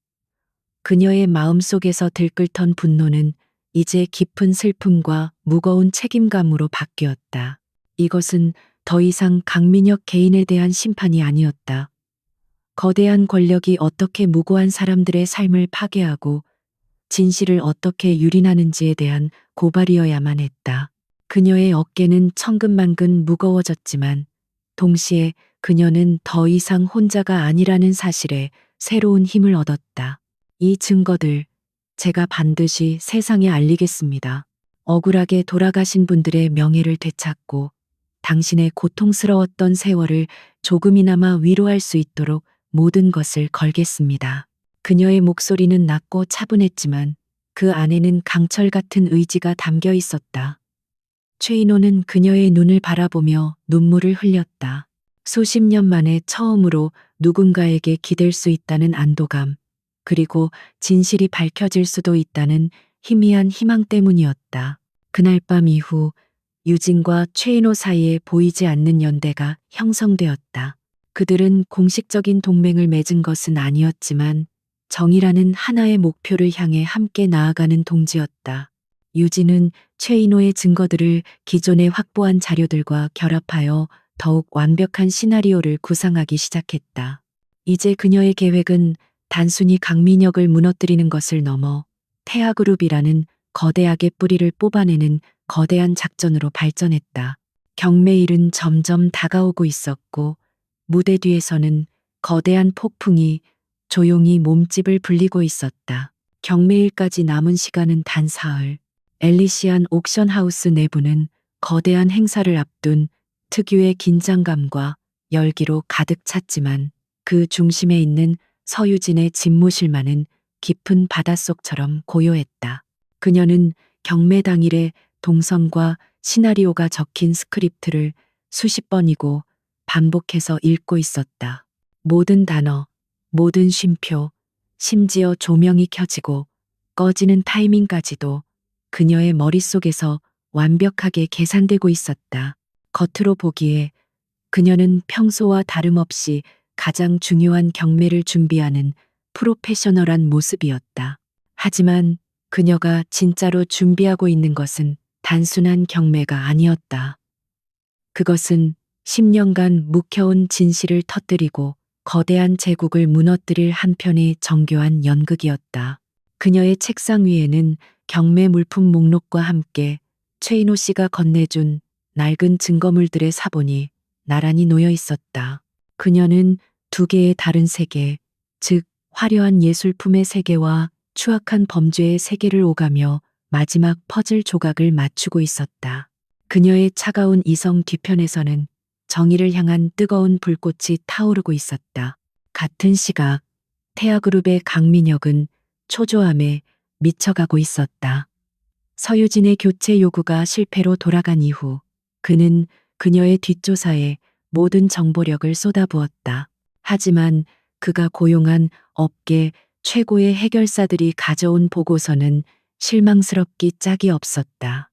그녀의 마음속에서 들끓던 분노는 이제 깊은 슬픔과 무거운 책임감으로 바뀌었다. 이것은 더 이상 강민혁 개인에 대한 심판이 아니었다. 거대한 권력이 어떻게 무고한 사람들의 삶을 파괴하고 진실을 어떻게 유린하는지에 대한 고발이어야만 했다. 그녀의 어깨는 천근만근 무거워졌지만 동시에 그녀는 더 이상 혼자가 아니라는 사실에 새로운 힘을 얻었다. 이 증거들 제가 반드시 세상에 알리겠습니다. 억울하게 돌아가신 분들의 명예를 되찾고 당신의 고통스러웠던 세월을 조금이나마 위로할 수 있도록 모든 것을 걸겠습니다. 그녀의 목소리는 낮고 차분했지만 그 안에는 강철 같은 의지가 담겨 있었다. 최인호는 그녀의 눈을 바라보며 눈물을 흘렸다. 수십 년 만에 처음으로 누군가에게 기댈 수 있다는 안도감, 그리고 진실이 밝혀질 수도 있다는 희미한 희망 때문이었다. 그날 밤 이후 유진과 최인호 사이에 보이지 않는 연대가 형성되었다. 그들은 공식적인 동맹을 맺은 것은 아니었지만 정의라는 하나의 목표를 향해 함께 나아가는 동지였다. 유진은 최인호의 증거들을 기존에 확보한 자료들과 결합하여 더욱 완벽한 시나리오를 구상하기 시작했다. 이제 그녀의 계획은 단순히 강민혁을 무너뜨리는 것을 넘어 태아그룹이라는 거대하게 뿌리를 뽑아내는 거대한 작전으로 발전했다. 경매일은 점점 다가오고 있었고 무대 뒤에서는 거대한 폭풍이 조용히 몸집을 불리고 있었다. 경매일까지 남은 시간은 단 사흘. 엘리시안 옥션하우스 내부는 거대한 행사를 앞둔 특유의 긴장감과 열기로 가득 찼지만 그 중심에 있는 서유진의 집무실만은 깊은 바닷속처럼 고요했다. 그녀는 경매 당일에 동선과 시나리오가 적힌 스크립트를 수십 번이고 반복해서 읽고 있었다. 모든 단어, 모든 쉼표, 심지어 조명이 켜지고 꺼지는 타이밍까지도 그녀의 머릿속에서 완벽하게 계산되고 있었다. 겉으로 보기에 그녀는 평소와 다름없이 가장 중요한 경매를 준비하는 프로페셔널한 모습이었다. 하지만 그녀가 진짜로 준비하고 있는 것은 단순한 경매가 아니었다. 그것은 10년간 묵혀온 진실을 터뜨리고 거대한 제국을 무너뜨릴 한 편의 정교한 연극이었다. 그녀의 책상 위에는 경매 물품 목록과 함께 최인호 씨가 건네준 낡은 증거물들의 사본이 나란히 놓여 있었다. 그녀는 두 개의 다른 세계, 즉 화려한 예술품의 세계와 추악한 범죄의 세계를 오가며 마지막 퍼즐 조각을 맞추고 있었다. 그녀의 차가운 이성 뒤편에서는 정의를 향한 뜨거운 불꽃이 타오르고 있었다. 같은 시각 태아그룹의 강민혁은 초조함에 미쳐가고 있었다. 서유진의 교체 요구가 실패로 돌아간 이후 그는 그녀의 뒷조사에 모든 정보력을 쏟아부었다. 하지만 그가 고용한 업계 최고의 해결사들이 가져온 보고서는 실망스럽기 짝이 없었다.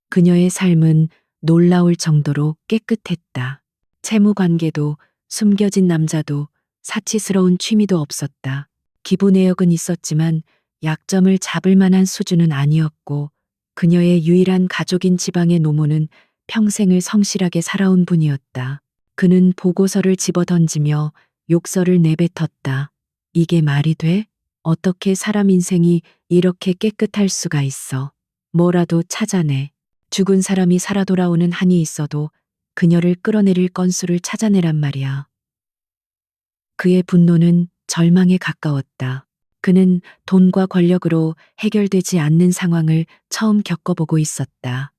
그녀의 삶은 놀라울 정도로 깨끗했다. 채무 관계도 숨겨진 남자도 사치스러운 취미도 없었다. 기부 내역은 있었지만 약점을 잡을 만한 수준은 아니었고 그녀의 유일한 가족인 지방의 노모는 평생을 성실하게 살아온 분이었다. 그는 보고서를 집어던지며 욕설을 내뱉었다. 이게 말이 돼? 어떻게 사람 인생이 이렇게 깨끗할 수가 있어? 뭐라도 찾아내. 죽은 사람이 살아 돌아오는 한이 있어도 그녀를 끌어내릴 건수를 찾아내란 말이야. 그의 분노는 절망에 가까웠다. 그는 돈과 권력으로 해결되지 않는 상황을 처음 겪어보고 있었다.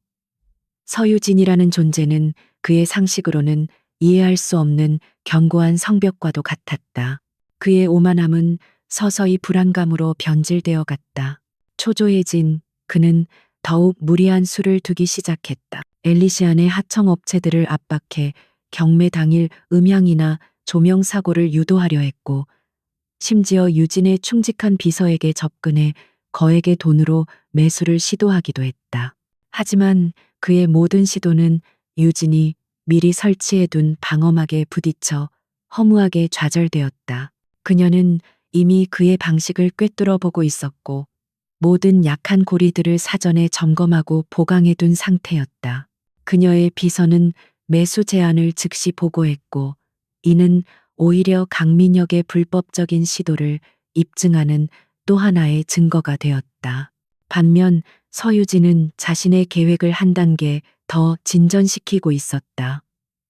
서유진이라는 존재는 그의 상식으로는 이해할 수 없는 견고한 성벽과도 같았다. 그의 오만함은 서서히 불안감으로 변질되어 갔다. 초조해진 그는 더욱 무리한 수를 두기 시작했다. 엘리시안의 하청업체들을 압박해 경매 당일 음향이나 조명 사고를 유도하려 했고 심지어 유진의 충직한 비서에게 접근해 거액의 돈으로 매수를 시도하기도 했다. 하지만 그의 모든 시도는 유진이 미리 설치해둔 방어막에 부딪혀 허무하게 좌절되었다. 그녀는 이미 그의 방식을 꿰뚫어 보고 있었고 모든 약한 고리들을 사전에 점검하고 보강해둔 상태였다. 그녀의 비서는 매수 제안을 즉시 보고했고 이는 오히려 강민혁의 불법적인 시도를 입증하는 또 하나의 증거가 되었다. 반면 서유진은 자신의 계획을 한 단계 더 진전시키고 있었다.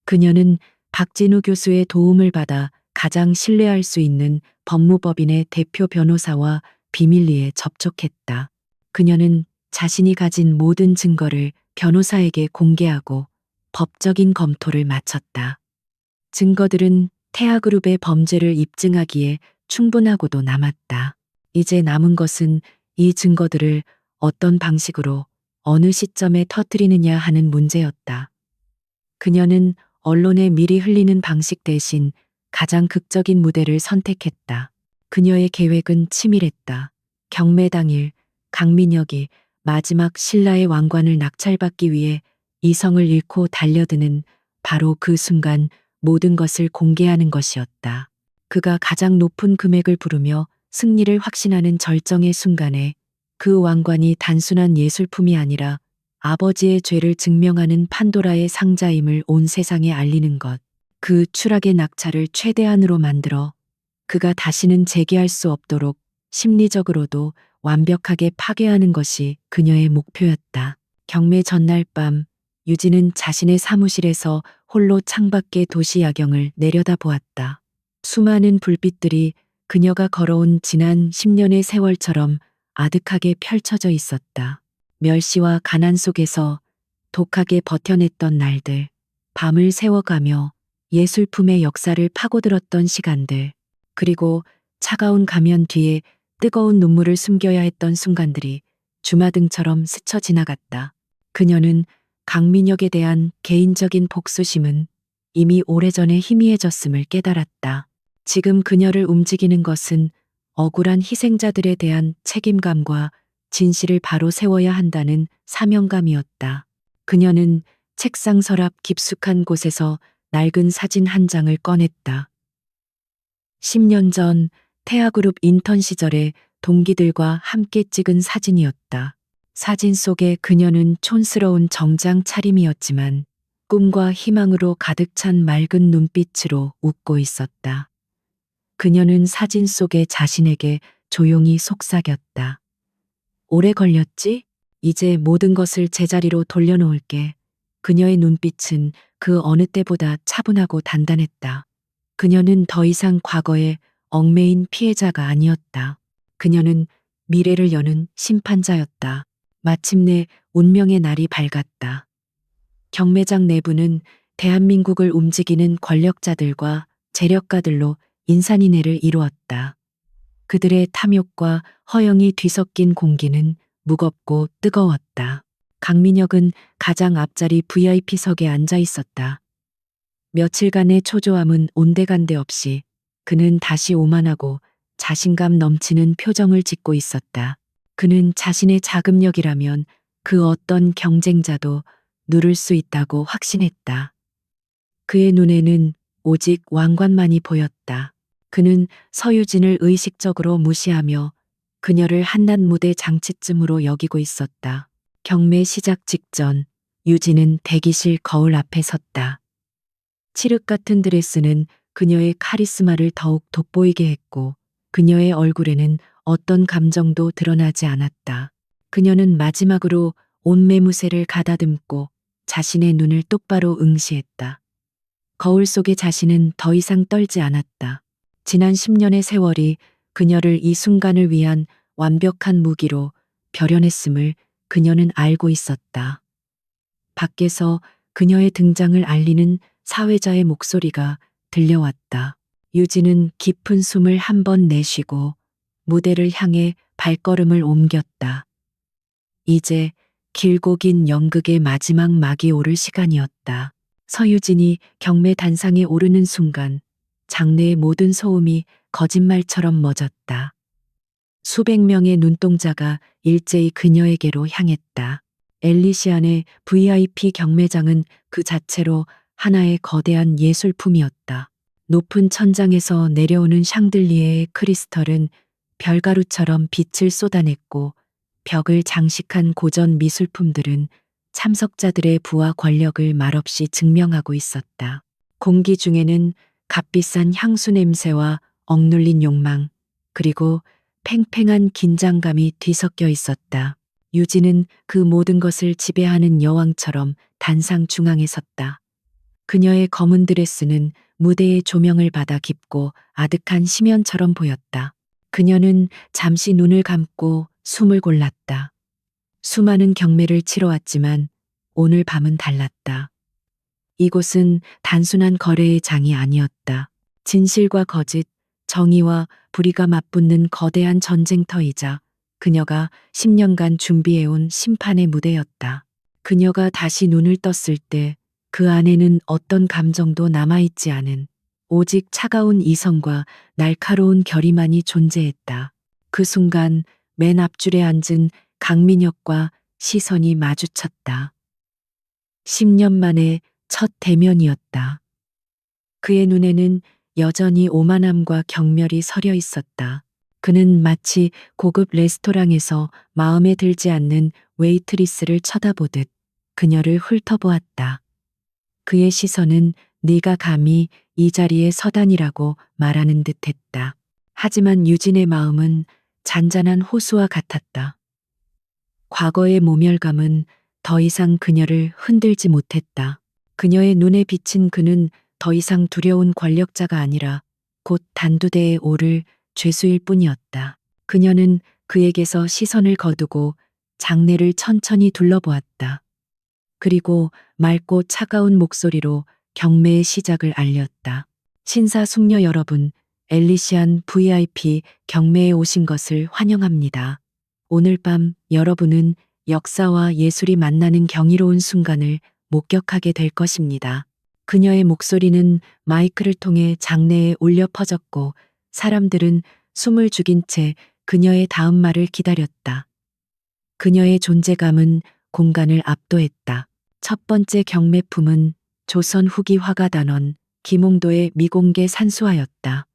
그녀는 박진우 교수의 도움을 받아 가장 신뢰할 수 있는 법무법인의 대표 변호사와 비밀리에 접촉했다. 그녀는 자신이 가진 모든 증거를 변호사에게 공개하고 법적인 검토를 마쳤다. 증거들은 태아그룹의 범죄를 입증하기에 충분하고도 남았다. 이제 남은 것은 이 증거들을 어떤 방식으로 어느 시점에 터뜨리느냐 하는 문제였다. 그녀는 언론에 미리 흘리는 방식 대신 가장 극적인 무대를 선택했다. 그녀의 계획은 치밀했다. 경매 당일 강민혁이 마지막 신라의 왕관을 낙찰받기 위해 이성을 잃고 달려드는 바로 그 순간 모든 것을 공개하는 것이었다. 그가 가장 높은 금액을 부르며 승리를 확신하는 절정의 순간에 그 왕관이 단순한 예술품이 아니라 아버지의 죄를 증명하는 판도라의 상자임을 온 세상에 알리는 것. 그 추락의 낙찰을 최대한으로 만들어 그가 다시는 재기할 수 없도록 심리적으로도 완벽하게 파괴하는 것이 그녀의 목표였다. 경매 전날 밤 유진은 자신의 사무실에서 홀로 창밖의 도시 야경을 내려다보았다. 수많은 불빛들이 그녀가 걸어온 지난 10년의 세월처럼 아득하게 펼쳐져 있었다. 멸시와 가난 속에서 독하게 버텨냈던 날들, 밤을 새워가며 예술품의 역사를 파고들었던 시간들, 그리고 차가운 가면 뒤에 뜨거운 눈물을 숨겨야 했던 순간들이 주마등처럼 스쳐 지나갔다. 그녀는 강민혁에 대한 개인적인 복수심은 이미 오래전에 희미해졌음을 깨달았다. 지금 그녀를 움직이는 것은 억울한 희생자들에 대한 책임감과 진실을 바로 세워야 한다는 사명감이었다. 그녀는 책상 서랍 깊숙한 곳에서 낡은 사진 한 장을 꺼냈다. 10년 전 태아그룹 인턴 시절에 동기들과 함께 찍은 사진이었다. 사진 속의 그녀는 촌스러운 정장 차림이었지만 꿈과 희망으로 가득 찬 맑은 눈빛으로 웃고 있었다. 그녀는 사진 속의 자신에게 조용히 속삭였다. 오래 걸렸지? 이제 모든 것을 제자리로 돌려놓을게. 그녀의 눈빛은 그 어느 때보다 차분하고 단단했다. 그녀는 더 이상 과거에 얽매인 피해자가 아니었다. 그녀는 미래를 여는 심판자였다. 마침내 운명의 날이 밝았다. 경매장 내부는 대한민국을 움직이는 권력자들과 재력가들로 인산인해를 이루었다. 그들의 탐욕과 허영이 뒤섞인 공기는 무겁고 뜨거웠다. 강민혁은 가장 앞자리 VIP석에 앉아 있었다. 며칠간의 초조함은 온데간데 없이 그는 다시 오만하고 자신감 넘치는 표정을 짓고 있었다. 그는 자신의 자금력이라면 그 어떤 경쟁자도 누를 수 있다고 확신했다. 그의 눈에는 오직 왕관만이 보였다. 그는 서유진을 의식적으로 무시하며 그녀를 한낱 무대 장치쯤으로 여기고 있었다. 경매 시작 직전 유진은 대기실 거울 앞에 섰다. 칠흑 같은 드레스는 그녀의 카리스마를 더욱 돋보이게 했고 그녀의 얼굴에는 어떤 감정도 드러나지 않았다. 그녀는 마지막으로 온 매무새를 가다듬고 자신의 눈을 똑바로 응시했다. 거울 속의 자신은 더 이상 떨지 않았다. 지난 10년의 세월이 그녀를 이 순간을 위한 완벽한 무기로 벼려냈음을 그녀는 알고 있었다. 밖에서 그녀의 등장을 알리는 사회자의 목소리가 들려왔다. 유진은 깊은 숨을 한 번 내쉬고 무대를 향해 발걸음을 옮겼다. 이제 길고 긴 연극의 마지막 막이 오를 시간이었다. 서유진이 경매 단상에 오르는 순간 장내의 모든 소음이 거짓말처럼 멎었다. 수백 명의 눈동자가 일제히 그녀에게로 향했다. 엘리시안의 VIP 경매장은 그 자체로 하나의 거대한 예술품이었다. 높은 천장에서 내려오는 샹들리에의 크리스털은 별가루처럼 빛을 쏟아냈고, 벽을 장식한 고전 미술품들은 참석자들의 부와 권력을 말없이 증명하고 있었다. 공기 중에는 값비싼 향수 냄새와 억눌린 욕망, 그리고 팽팽한 긴장감이 뒤섞여 있었다. 유진은 그 모든 것을 지배하는 여왕처럼 단상 중앙에 섰다. 그녀의 검은 드레스는 무대의 조명을 받아 깊고 아득한 심연처럼 보였다. 그녀는 잠시 눈을 감고 숨을 골랐다. 수많은 경매를 치러왔지만 오늘 밤은 달랐다. 이곳은 단순한 거래의 장이 아니었다. 진실과 거짓, 정의와 불의가 맞붙는 거대한 전쟁터이자 그녀가 10년간 준비해온 심판의 무대였다. 그녀가 다시 눈을 떴을 때 그 안에는 어떤 감정도 남아있지 않은 오직 차가운 이성과 날카로운 결의만이 존재했다. 그 순간 맨 앞줄에 앉은 강민혁과 시선이 마주쳤다. 10년 만에 첫 대면이었다. 그의 눈에는 여전히 오만함과 경멸이 서려 있었다. 그는 마치 고급 레스토랑에서 마음에 들지 않는 웨이트리스를 쳐다보듯 그녀를 훑어보았다. 그의 시선은 네가 감히 이 자리에 서다니라고 말하는 듯했다. 하지만 유진의 마음은 잔잔한 호수와 같았다. 과거의 모멸감은 더 이상 그녀를 흔들지 못했다. 그녀의 눈에 비친 그는 더 이상 두려운 권력자가 아니라 곧 단두대에 오를 죄수일 뿐이었다. 그녀는 그에게서 시선을 거두고 장내를 천천히 둘러보았다. 그리고 맑고 차가운 목소리로 경매의 시작을 알렸다. 신사숙녀 여러분, 엘리시안 VIP 경매에 오신 것을 환영합니다. 오늘 밤 여러분은 역사와 예술이 만나는 경이로운 순간을 목격하게 될 것입니다. 그녀의 목소리는 마이크를 통해 장내에 울려 퍼졌고 사람들은 숨을 죽인 채 그녀의 다음 말을 기다렸다. 그녀의 존재감은 공간을 압도했다. 첫 번째 경매품은 조선 후기 화가단원 김홍도의 미공개 산수화였다.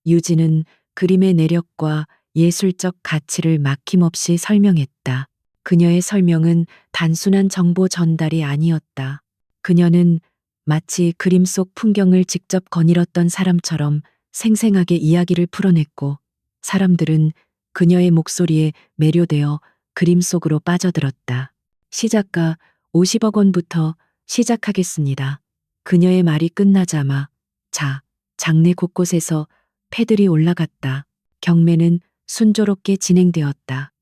유진은 그림의 내력과 예술적 가치를 막힘없이 설명했다. 그녀의 설명은 단순한 정보 전달이 아니었다. 그녀는 마치 그림 속 풍경을 직접 거닐었던 사람처럼 생생하게 이야기를 풀어냈고 사람들은 그녀의 목소리에 매료되어 그림 속으로 빠져들었다. 시작가 50억 원부터 시작하겠습니다. 그녀의 말이 끝나자마 장내 곳곳에서 패들이 올라갔다. 경매는 순조롭게 진행되었다.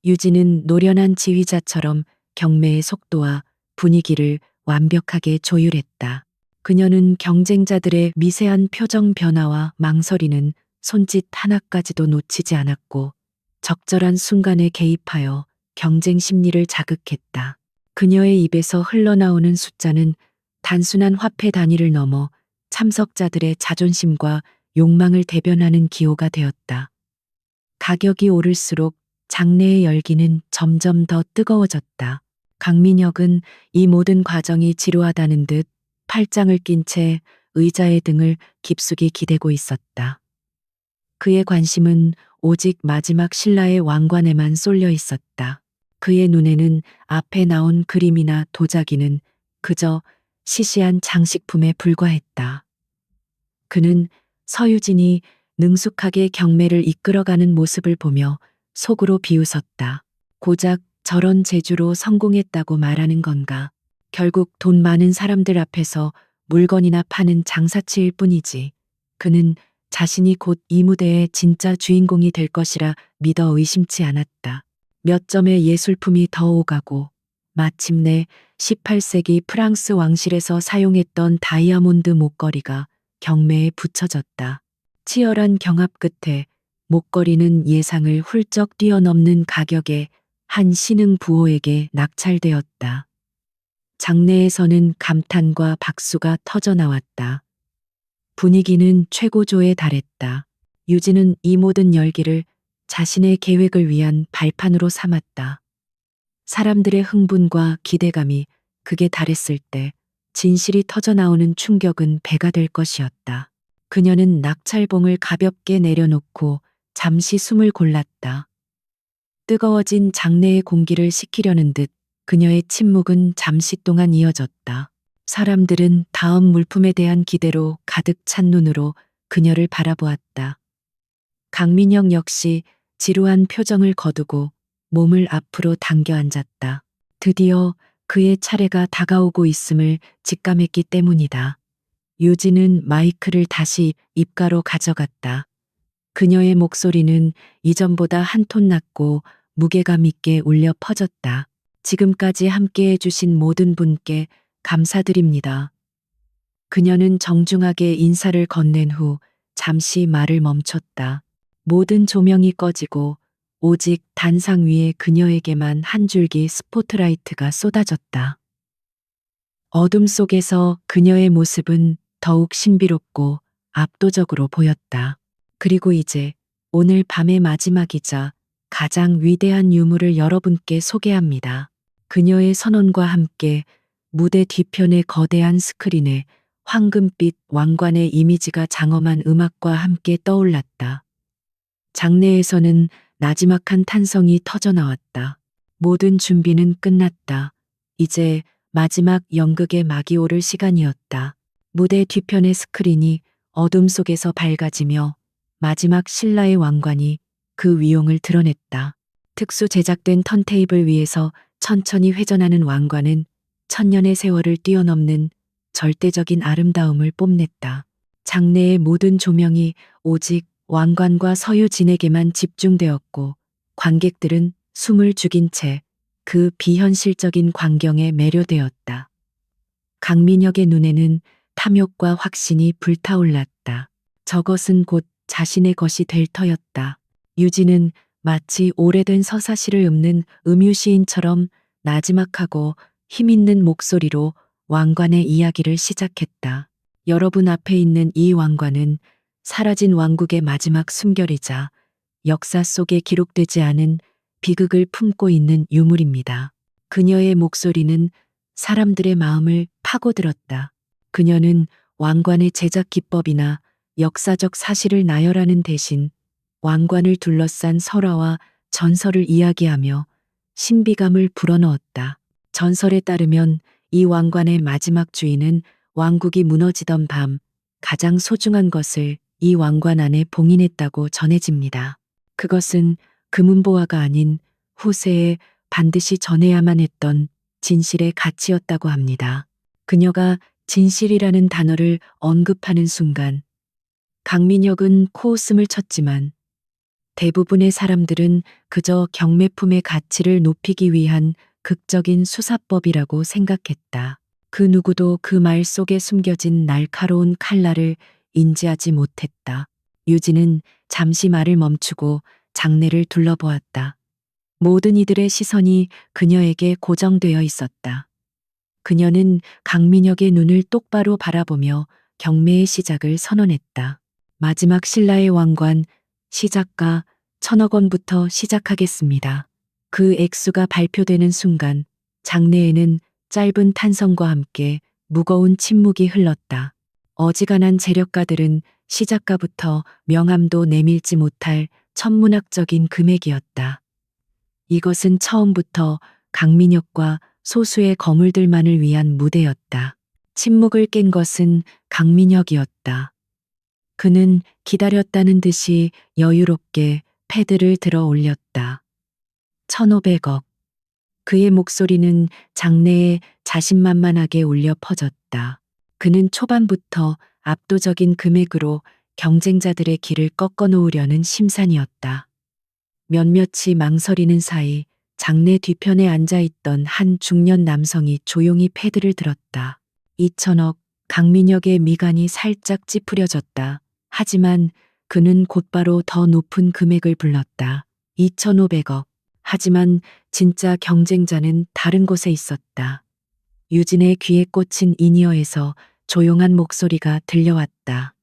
유진은 노련한 지휘자처럼 경매의 속도와 분위기를 완벽하게 조율했다. 그녀는 경쟁자들의 미세한 표정 변화와 망설이는 손짓 하나까지도 놓치지 않았고 적절한 순간에 개입하여 경쟁 심리를 자극했다. 그녀의 입에서 흘러나오는 숫자는 단순한 화폐 단위를 넘어 참석자들의 자존심과 욕망을 대변하는 기호가 되었다. 가격이 오를수록 장내의 열기는 점점 더 뜨거워졌다. 강민혁은 이 모든 과정이 지루하다는 듯 팔짱을 낀 채 의자의 등을 깊숙이 기대고 있었다. 그의 관심은 오직 마지막 신라의 왕관에만 쏠려 있었다. 그의 눈에는 앞에 나온 그림이나 도자기는 그저 시시한 장식품에 불과했다. 그는 서유진이 능숙하게 경매를 이끌어가는 모습을 보며 속으로 비웃었다. 고작 저런 재주로 성공했다고 말하는 건가. 결국 돈 많은 사람들 앞에서 물건이나 파는 장사치일 뿐이지. 그는 자신이 곧 이 무대의 진짜 주인공이 될 것이라 믿어 의심치 않았다. 몇 점의 예술품이 더 오가고 마침내 18세기 프랑스 왕실에서 사용했던 다이아몬드 목걸이가 경매에 붙여졌다. 치열한 경합 끝에 목걸이는 예상을 훌쩍 뛰어넘는 가격에 한 신흥 부호에게 낙찰되었다. 장내에서는 감탄과 박수가 터져나왔다. 분위기는 최고조에 달했다. 유진은 이 모든 열기를 자신의 계획을 위한 발판으로 삼았다. 사람들의 흥분과 기대감이 극에 달했을 때 진실이 터져나오는 충격은 배가 될 것이었다. 그녀는 낙찰봉을 가볍게 내려놓고 잠시 숨을 골랐다. 뜨거워진 장내의 공기를 식히려는 듯 그녀의 침묵은 잠시 동안 이어졌다. 사람들은 다음 물품에 대한 기대로 가득 찬 눈으로 그녀를 바라보았다. 강민영 역시 지루한 표정을 거두고 몸을 앞으로 당겨 앉았다. 드디어 그의 차례가 다가오고 있음을 직감했기 때문이다. 유진은 마이크를 다시 입가로 가져갔다. 그녀의 목소리는 이전보다 한 톤 낮고 무게감 있게 울려 퍼졌다. 지금까지 함께 해주신 모든 분께 감사드립니다. 그녀는 정중하게 인사를 건넨 후 잠시 말을 멈췄다. 모든 조명이 꺼지고 오직 단상 위에 그녀에게만 한 줄기 스포트라이트가 쏟아졌다. 어둠 속에서 그녀의 모습은 더욱 신비롭고 압도적으로 보였다. 그리고 이제 오늘 밤의 마지막이자 가장 위대한 유물을 여러분께 소개합니다. 그녀의 선언과 함께 무대 뒤편의 거대한 스크린에 황금빛 왕관의 이미지가 장엄한 음악과 함께 떠올랐다. 장내에서는 나지막한 탄성이 터져나왔다. 모든 준비는 끝났다. 이제 마지막 연극의 막이 오를 시간이었다. 무대 뒤편의 스크린이 어둠 속에서 밝아지며 마지막 신라의 왕관이 그 위용을 드러냈다. 특수 제작된 턴테이블 위에서 천천히 회전하는 왕관은 천년의 세월을 뛰어넘는 절대적인 아름다움을 뽐냈다. 장내의 모든 조명이 오직 왕관과 서유진에게만 집중되었고 관객들은 숨을 죽인 채 그 비현실적인 광경에 매료되었다. 강민혁의 눈에는 탐욕과 확신이 불타올랐다. 저것은 곧 자신의 것이 될 터였다. 유진은 마치 오래된 서사시를 읊는 음유시인처럼 나지막하고 힘있는 목소리로 왕관의 이야기를 시작했다. 여러분 앞에 있는 이 왕관은 사라진 왕국의 마지막 숨결이자 역사 속에 기록되지 않은 비극을 품고 있는 유물입니다. 그녀의 목소리는 사람들의 마음을 파고들었다. 그녀는 왕관의 제작 기법이나 역사적 사실을 나열하는 대신 왕관을 둘러싼 설화와 전설을 이야기하며 신비감을 불어넣었다. 전설에 따르면 이 왕관의 마지막 주인은 왕국이 무너지던 밤 가장 소중한 것을 이 왕관 안에 봉인했다고 전해집니다. 그것은 금은보화가 아닌 후세에 반드시 전해야만 했던 진실의 가치였다고 합니다. 그녀가 진실이라는 단어를 언급하는 순간 강민혁은 코웃음을 쳤지만 대부분의 사람들은 그저 경매품의 가치를 높이기 위한 극적인 수사법이라고 생각했다. 그 누구도 그 말 속에 숨겨진 날카로운 칼날을 인지하지 못했다. 유진은 잠시 말을 멈추고 장내를 둘러보았다. 모든 이들의 시선이 그녀에게 고정되어 있었다. 그녀는 강민혁의 눈을 똑바로 바라보며 경매의 시작을 선언했다. 마지막 신라의 왕관, 시작가 1,000억 원부터 시작하겠습니다. 그 액수가 발표되는 순간 장내에는 짧은 탄성과 함께 무거운 침묵이 흘렀다. 어지간한 재력가들은 시작가부터 명함도 내밀지 못할 천문학적인 금액이었다. 이것은 처음부터 강민혁과 소수의 거물들만을 위한 무대였다. 침묵을 깬 것은 강민혁이었다. 그는 기다렸다는 듯이 여유롭게 패드를 들어 올렸다. 1,500억. 그의 목소리는 장내에 자신만만하게 울려 퍼졌다. 그는 초반부터 압도적인 금액으로 경쟁자들의 길을 꺾어 놓으려는 심산이었다. 몇몇이 망설이는 사이 장내 뒤편에 앉아있던 한 중년 남성이 조용히 패드를 들었다. 2,000억. 강민혁의 미간이 살짝 찌푸려졌다. 하지만 그는 곧바로 더 높은 금액을 불렀다. 2,500억. 하지만 진짜 경쟁자는 다른 곳에 있었다. 유진의 귀에 꽂힌 인이어에서 조용한 목소리가 들려왔다.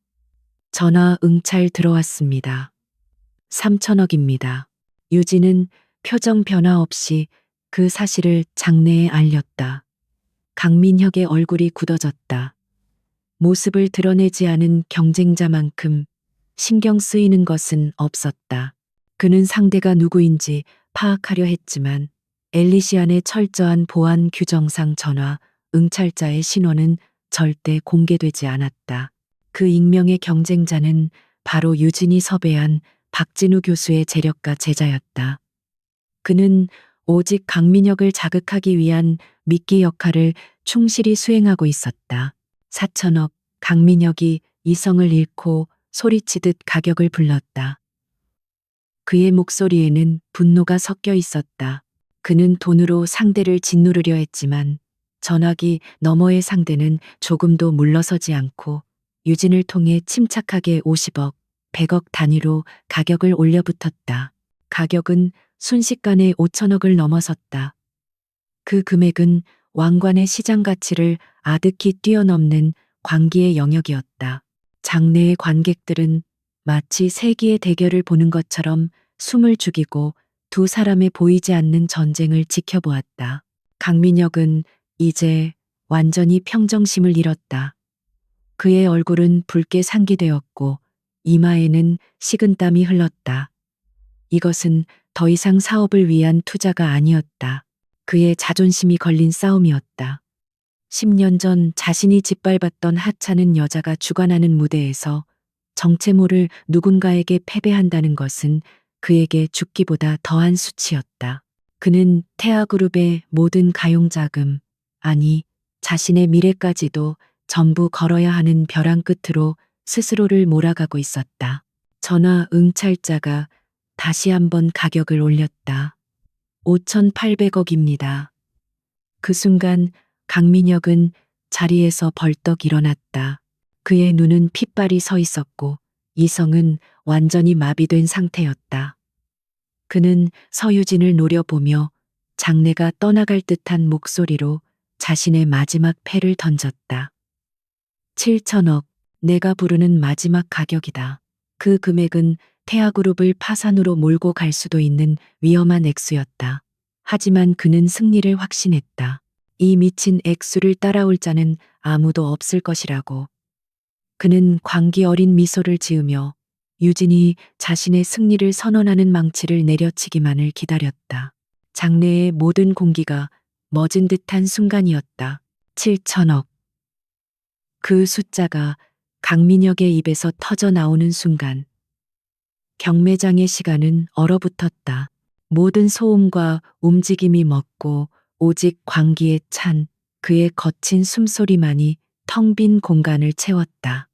전화 응찰 들어왔습니다. 3천억입니다. 유진은 표정 변화 없이 그 사실을 장내에 알렸다. 강민혁의 얼굴이 굳어졌다. 모습을 드러내지 않은 경쟁자만큼 신경 쓰이는 것은 없었다. 그는 상대가 누구인지 파악하려 했지만 엘리시안의 철저한 보안 규정상 전화 응찰자의 신원은 절대 공개되지 않았다. 그 익명의 경쟁자는 바로 유진이 섭외한 박진우 교수의 재력가 제자였다. 그는 오직 강민혁을 자극하기 위한 미끼 역할을 충실히 수행하고 있었다. 4천억, 강민혁이 이성을 잃고 소리치듯 가격을 불렀다. 그의 목소리에는 분노가 섞여 있었다. 그는 돈으로 상대를 짓누르려 했지만 전화기 너머의 상대는 조금도 물러서지 않고 유진을 통해 침착하게 50억, 100억 단위로 가격을 올려붙었다. 가격은 순식간에 5천억을 넘어섰다. 그 금액은 왕관의 시장 가치를 아득히 뛰어넘는 광기의 영역이었다. 장내의 관객들은 마치 세기의 대결을 보는 것처럼 숨을 죽이고 두 사람의 보이지 않는 전쟁을 지켜보았다. 강민혁은 이제 완전히 평정심을 잃었다. 그의 얼굴은 붉게 상기되었고 이마에는 식은땀이 흘렀다. 이것은 더 이상 사업을 위한 투자가 아니었다. 그의 자존심이 걸린 싸움이었다. 10년 전 자신이 짓밟았던 하찮은 여자가 주관하는 무대에서 정체 모를 누군가에게 패배한다는 것은 그에게 죽기보다 더한 수치였다. 그는 태아그룹의 모든 가용자금, 아니 자신의 미래까지도 전부 걸어야 하는 벼랑 끝으로 스스로를 몰아가고 있었다. 전화 응찰자가 다시 한번 가격을 올렸다. 5,800억입니다. 그 순간 강민혁은 자리에서 벌떡 일어났다. 그의 눈은 핏발이 서 있었고 이성은 완전히 마비된 상태였다. 그는 서유진을 노려보며 장내가 떠나갈 듯한 목소리로 자신의 마지막 패를 던졌다. 7천억, 내가 부르는 마지막 가격이다. 그 금액은 태아그룹을 파산으로 몰고 갈 수도 있는 위험한 액수였다. 하지만 그는 승리를 확신했다. 이 미친 액수를 따라올 자는 아무도 없을 것이라고. 그는 광기 어린 미소를 지으며 유진이 자신의 승리를 선언하는 망치를 내려치기만을 기다렸다. 장내의 모든 공기가 멎은 듯한 순간이었다. 7천억. 그 숫자가 강민혁의 입에서 터져 나오는 순간 경매장의 시간은 얼어붙었다. 모든 소음과 움직임이 멎고 오직 광기에 찬 그의 거친 숨소리만이 텅 빈 공간을 채웠다.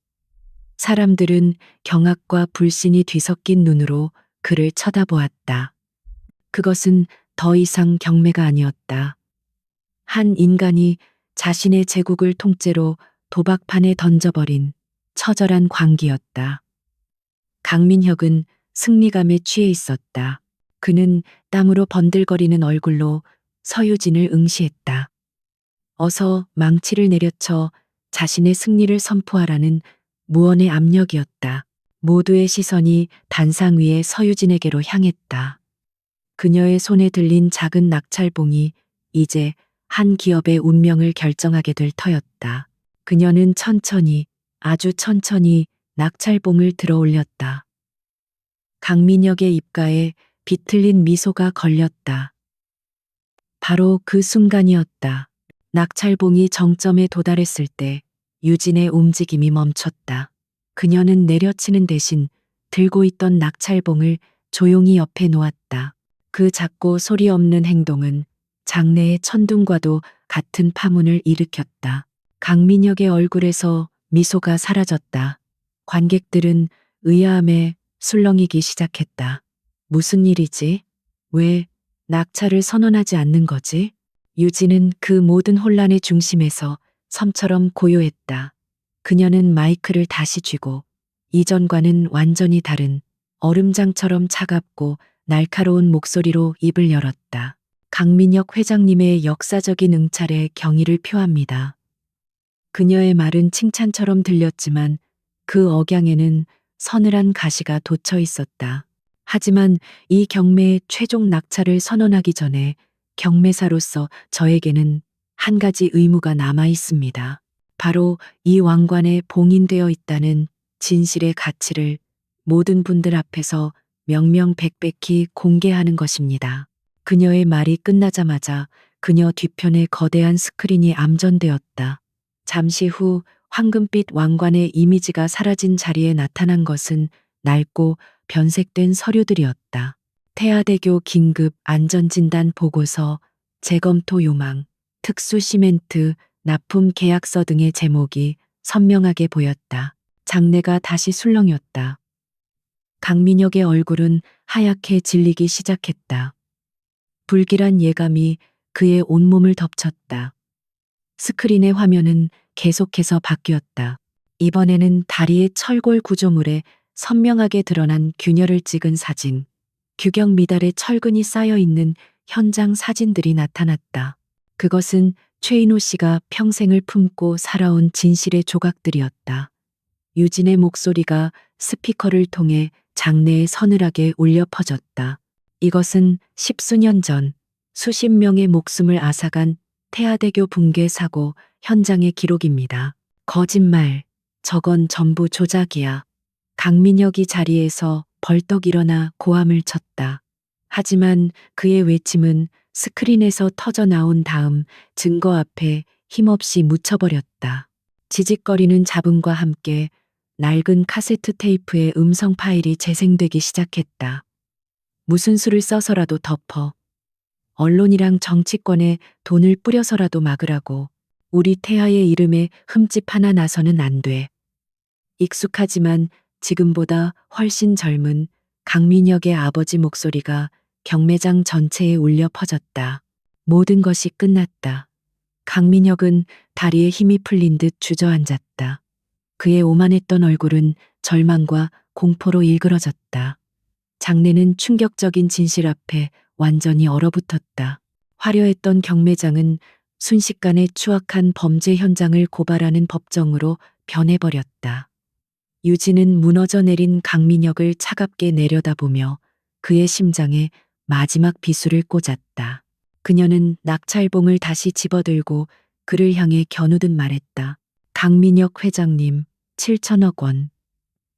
사람들은 경악과 불신이 뒤섞인 눈으로 그를 쳐다보았다. 그것은 더 이상 경매가 아니었다. 한 인간이 자신의 제국을 통째로 도박판에 던져버린 처절한 광기였다. 강민혁은 승리감에 취해 있었다. 그는 땀으로 번들거리는 얼굴로 서유진을 응시했다. 어서 망치를 내려쳐 자신의 승리를 선포하라는 무언의 압력이었다. 모두의 시선이 단상 위에 서유진에게로 향했다. 그녀의 손에 들린 작은 낙찰봉이 이제 한 기업의 운명을 결정하게 될 터였다. 그녀는 천천히, 아주 천천히 낙찰봉을 들어 올렸다. 강민혁의 입가에 비틀린 미소가 걸렸다. 바로 그 순간이었다. 낙찰봉이 정점에 도달했을 때 유진의 움직임이 멈췄다. 그녀는 내려치는 대신 들고 있던 낙찰봉을 조용히 옆에 놓았다. 그 작고 소리 없는 행동은 장내의 천둥과도 같은 파문을 일으켰다. 강민혁의 얼굴에서 미소가 사라졌다. 관객들은 의아함에 술렁이기 시작했다. 무슨 일이지? 왜 낙찰을 선언하지 않는 거지? 유진은 그 모든 혼란의 중심에서 섬처럼 고요했다. 그녀는 마이크를 다시 쥐고 이전과는 완전히 다른 얼음장처럼 차갑고 날카로운 목소리로 입을 열었다. 강민혁 회장님의 역사적인 응찰에 경의를 표합니다. 그녀의 말은 칭찬처럼 들렸지만 그 억양에는 서늘한 가시가 돋쳐 있었다. 하지만 이 경매의 최종 낙찰을 선언하기 전에 경매사로서 저에게는 한 가지 의무가 남아 있습니다. 바로 이 왕관에 봉인되어 있다는 진실의 가치를 모든 분들 앞에서 명명백백히 공개하는 것입니다. 그녀의 말이 끝나자마자 그녀 뒤편에 거대한 스크린이 암전되었다. 잠시 후 황금빛 왕관의 이미지가 사라진 자리에 나타난 것은 낡고 변색된 서류들이었다. 태아대교 긴급 안전진단 보고서, 재검토 요망, 특수 시멘트, 납품 계약서 등의 제목이 선명하게 보였다. 장내가 다시 술렁였다. 강민혁의 얼굴은 하얗게 질리기 시작했다. 불길한 예감이 그의 온몸을 덮쳤다. 스크린의 화면은 계속해서 바뀌었다. 이번에는 다리의 철골 구조물에 선명하게 드러난 균열을 찍은 사진, 규격 미달의 철근이 쌓여 있는 현장 사진들이 나타났다. 그것은 최인호 씨가 평생을 품고 살아온 진실의 조각들이었다. 유진의 목소리가 스피커를 통해 장내에 서늘하게 울려 퍼졌다. 이것은 십수년 전 수십 명의 목숨을 앗아간 태아대교 붕괴 사고 현장의 기록입니다. 거짓말, 저건 전부 조작이야. 강민혁이 자리에서 벌떡 일어나 고함을 쳤다. 하지만 그의 외침은 스크린에서 터져 나온 다음 증거 앞에 힘없이 묻혀버렸다. 지직거리는 잡음과 함께 낡은 카세트 테이프의 음성 파일이 재생되기 시작했다. 무슨 수를 써서라도 덮어. 언론이랑 정치권에 돈을 뿌려서라도 막으라고. 우리 태아의 이름에 흠집 하나 나서는 안 돼. 익숙하지만 지금보다 훨씬 젊은 강민혁의 아버지 목소리가 경매장 전체에 울려 퍼졌다. 모든 것이 끝났다. 강민혁은 다리에 힘이 풀린 듯 주저앉았다. 그의 오만했던 얼굴은 절망과 공포로 일그러졌다. 장내는 충격적인 진실 앞에 완전히 얼어붙었다. 화려했던 경매장은 순식간에 추악한 범죄 현장을 고발하는 법정으로 변해버렸다. 유진은 무너져 내린 강민혁을 차갑게 내려다보며 그의 심장에 마지막 비수를 꽂았다. 그녀는 낙찰봉을 다시 집어들고 그를 향해 겨누듯 말했다. 강민혁 회장님, 7천억 원.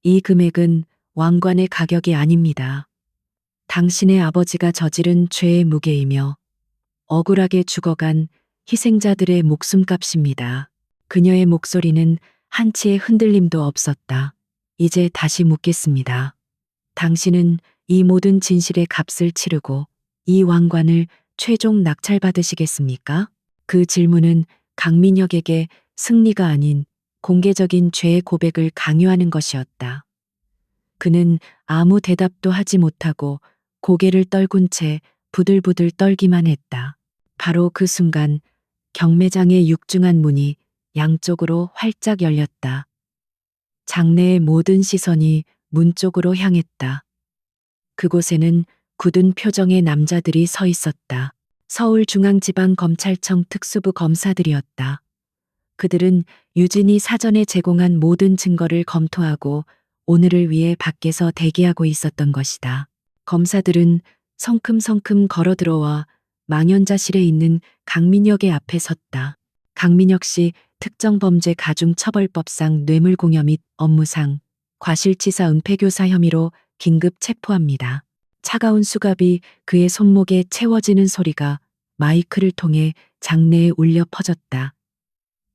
이 금액은 왕관의 가격이 아닙니다. 당신의 아버지가 저지른 죄의 무게이며 억울하게 죽어간 희생자들의 목숨값입니다. 그녀의 목소리는 한치의 흔들림도 없었다. 이제 다시 묻겠습니다. 당신은 이 모든 진실의 값을 치르고 이 왕관을 최종 낙찰받으시겠습니까? 그 질문은 강민혁에게 승리가 아닌 공개적인 죄의 고백을 강요하는 것이었다. 그는 아무 대답도 하지 못하고 고개를 떨군 채 부들부들 떨기만 했다. 바로 그 순간 경매장의 육중한 문이 양쪽으로 활짝 열렸다. 장내의 모든 시선이 문 쪽으로 향했다. 그곳에는 굳은 표정의 남자들이 서 있었다. 서울중앙지방검찰청 특수부 검사들이었다. 그들은 유진이 사전에 제공한 모든 증거를 검토하고 오늘을 위해 밖에서 대기하고 있었던 것이다. 검사들은 성큼성큼 걸어 들어와 망연자실해 있는 강민혁의 앞에 섰다. 강민혁 씨 특정범죄 가중처벌법상 뇌물공여 및 업무상 과실치사 은폐교사 혐의로 긴급 체포합니다. 차가운 수갑이 그의 손목에 채워지는 소리가 마이크를 통해 장내에 울려 퍼졌다.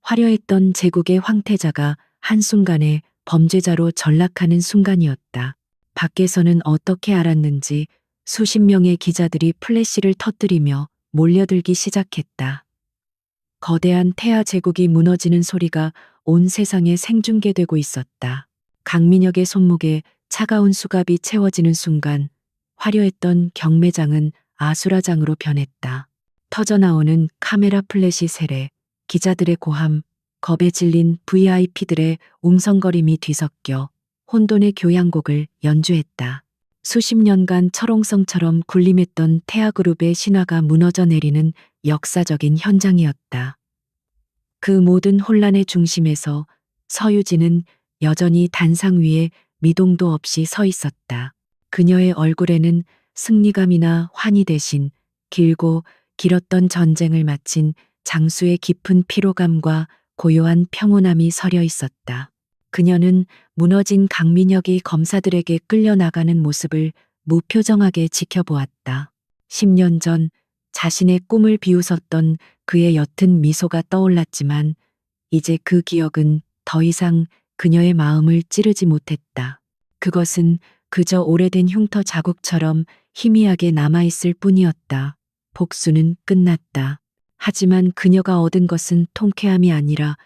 화려했던 제국의 황태자가 한순간에 범죄자로 전락하는 순간이었다. 밖에서는 어떻게 알았는지 수십 명의 기자들이 플래시를 터뜨리며 몰려들기 시작했다. 거대한 태아 제국이 무너지는 소리가 온 세상에 생중계되고 있었다. 강민혁의 손목에 차가운 수갑이 채워지는 순간 화려했던 경매장은 아수라장으로 변했다. 터져나오는 카메라 플래시 세례, 기자들의 고함, 겁에 질린 VIP들의 웅성거림이 뒤섞여 혼돈의 교향곡을 연주했다. 수십 년간 철옹성처럼 군림했던 태아그룹의 신화가 무너져 내리는 역사적인 현장이었다. 그 모든 혼란의 중심에서 서유진은 여전히 단상 위에 미동도 없이 서 있었다. 그녀의 얼굴에는 승리감이나 환희 대신 길고 길었던 전쟁을 마친 장수의 깊은 피로감과 고요한 평온함이 서려 있었다. 그녀는 무너진 강민혁이 검사들에게 끌려나가는 모습을 무표정하게 지켜보았다. 10년 전 자신의 꿈을 비웃었던 그의 옅은 미소가 떠올랐지만 이제 그 기억은 더 이상 그녀의 마음을 찌르지 못했다. 그것은 그저 오래된 흉터 자국처럼 희미하게 남아있을 뿐이었다. 복수는 끝났다. 하지만 그녀가 얻은 것은 통쾌함이 아니라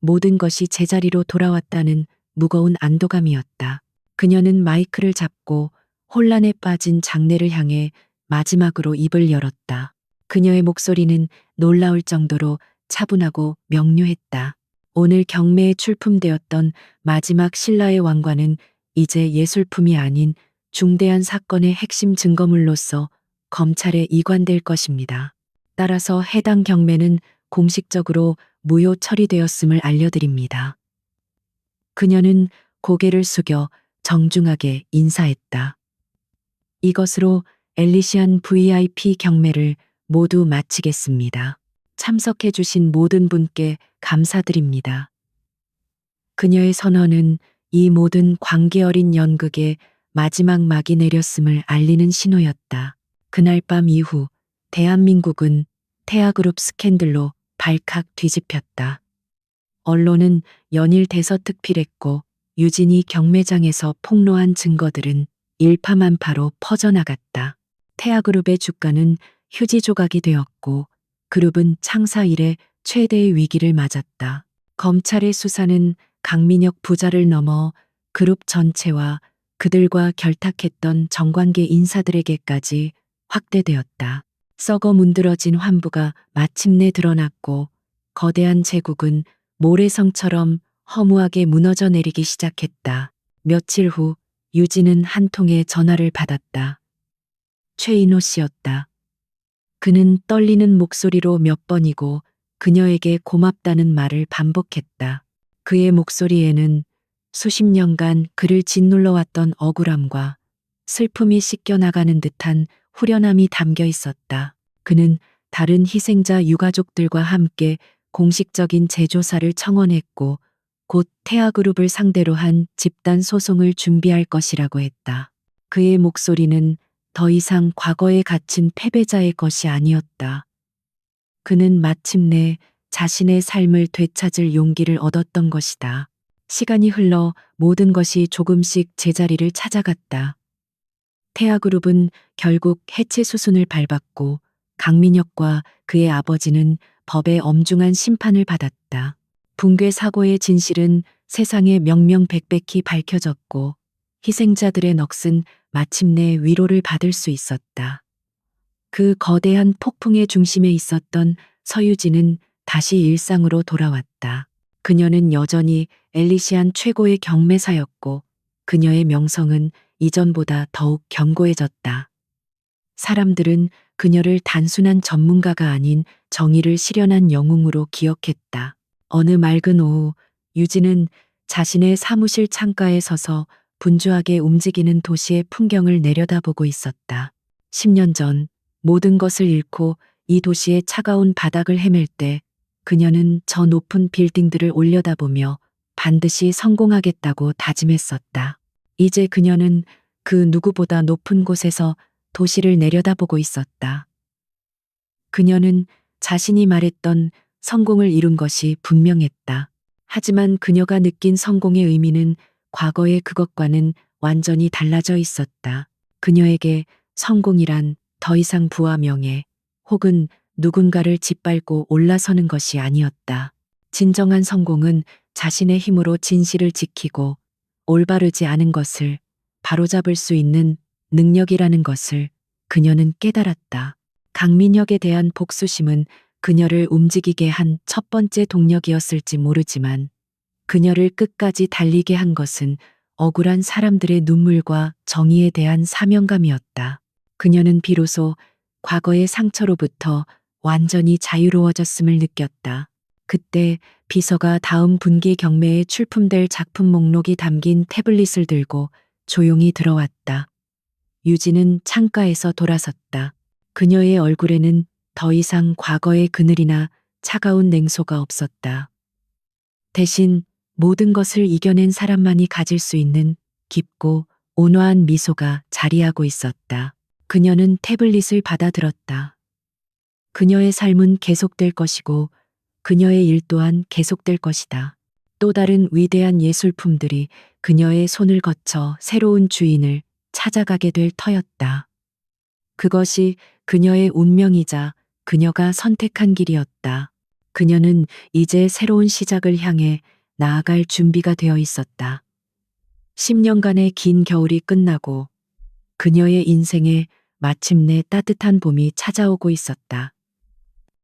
모든 것이 제자리로 돌아왔다는 무거운 안도감이었다. 그녀는 마이크를 잡고 혼란에 빠진 장내를 향해 마지막으로 입을 열었다. 그녀의 목소리는 놀라울 정도로 차분하고 명료했다. 오늘 경매에 출품되었던 마지막 신라의 왕관은 이제 예술품이 아닌 중대한 사건의 핵심 증거물로서 검찰에 이관될 것입니다. 따라서 해당 경매는 공식적으로 무효 처리되었음을 알려드립니다. 그녀는 고개를 숙여 정중하게 인사했다. 이것으로 엘리시안 VIP 경매를 모두 마치겠습니다. 참석해주신 모든 분께 감사드립니다. 그녀의 선언은 이 모든 광기 어린 연극에 마지막 막이 내렸음을 알리는 신호였다. 그날 밤 이후 대한민국은 태아그룹 스캔들로 발칵 뒤집혔다. 언론은 연일 대서특필했고 유진이 경매장에서 폭로한 증거들은 일파만파로 퍼져나갔다. 태아그룹의 주가는 휴지 조각이 되었고 그룹은 창사 이래 최대의 위기를 맞았다. 검찰의 수사는 강민혁 부자를 넘어 그룹 전체와 그들과 결탁했던 정관계 인사들에게까지 확대되었다. 썩어 문드러진 환부가 마침내 드러났고 거대한 제국은 모래성처럼 허무하게 무너져 내리기 시작했다. 며칠 후 유진은 한 통의 전화를 받았다. 최인호 씨였다. 그는 떨리는 목소리로 몇 번이고 그녀에게 고맙다는 말을 반복했다. 그의 목소리에는 수십 년간 그를 짓눌러왔던 억울함과 슬픔이 씻겨나가는 듯한 후련함이 담겨 있었다. 그는 다른 희생자 유가족들과 함께 공식적인 재조사를 청원했고 곧 태아그룹을 상대로 한 집단 소송을 준비할 것이라고 했다. 그의 목소리는 더 이상 과거에 갇힌 패배자의 것이 아니었다. 그는 마침내 자신의 삶을 되찾을 용기를 얻었던 것이다. 시간이 흘러 모든 것이 조금씩 제자리를 찾아갔다. 태아그룹은 결국 해체 수순을 밟았고 강민혁과 그의 아버지는 법의 엄중한 심판을 받았다. 붕괴 사고의 진실은 세상에 명명백백히 밝혀졌고 희생자들의 넋은 마침내 위로를 받을 수 있었다. 그 거대한 폭풍의 중심에 있었던 서유진은 다시 일상으로 돌아왔다. 그녀는 여전히 엘리시안 최고의 경매사였고 그녀의 명성은 이전보다 더욱 견고해졌다. 사람들은 그녀를 단순한 전문가가 아닌 정의를 실현한 영웅으로 기억했다. 어느 맑은 오후 유진은 자신의 사무실 창가에 서서 분주하게 움직이는 도시의 풍경을 내려다보고 있었다. 10년 전 모든 것을 잃고 이 도시의 차가운 바닥을 헤맬 때 그녀는 저 높은 빌딩들을 올려다보며 반드시 성공하겠다고 다짐했었다. 이제 그녀는 그 누구보다 높은 곳에서 도시를 내려다보고 있었다. 그녀는 자신이 말했던 성공을 이룬 것이 분명했다. 하지만 그녀가 느낀 성공의 의미는 과거의 그것과는 완전히 달라져 있었다. 그녀에게 성공이란 더 이상 부와 명예 혹은 누군가를 짓밟고 올라서는 것이 아니었다. 진정한 성공은 자신의 힘으로 진실을 지키고 올바르지 않은 것을 바로잡을 수 있는 능력이라는 것을 그녀는 깨달았다. 강민혁에 대한 복수심은 그녀를 움직이게 한 첫 번째 동력이었을지 모르지만 그녀를 끝까지 달리게 한 것은 억울한 사람들의 눈물과 정의에 대한 사명감이었다. 그녀는 비로소 과거의 상처로부터 완전히 자유로워졌음을 느꼈다. 그때 비서가 다음 분기 경매에 출품될 작품 목록이 담긴 태블릿을 들고 조용히 들어왔다. 유진은 창가에서 돌아섰다. 그녀의 얼굴에는 더 이상 과거의 그늘이나 차가운 냉소가 없었다. 대신 모든 것을 이겨낸 사람만이 가질 수 있는 깊고 온화한 미소가 자리하고 있었다. 그녀는 태블릿을 받아들었다. 그녀의 삶은 계속될 것이고 그녀의 일 또한 계속될 것이다. 또 다른 위대한 예술품들이 그녀의 손을 거쳐 새로운 주인을 찾아가게 될 터였다. 그것이 그녀의 운명이자 그녀가 선택한 길이었다. 그녀는 이제 새로운 시작을 향해 나아갈 준비가 되어 있었다. 10년간의 긴 겨울이 끝나고 그녀의 인생에 마침내 따뜻한 봄이 찾아오고 있었다.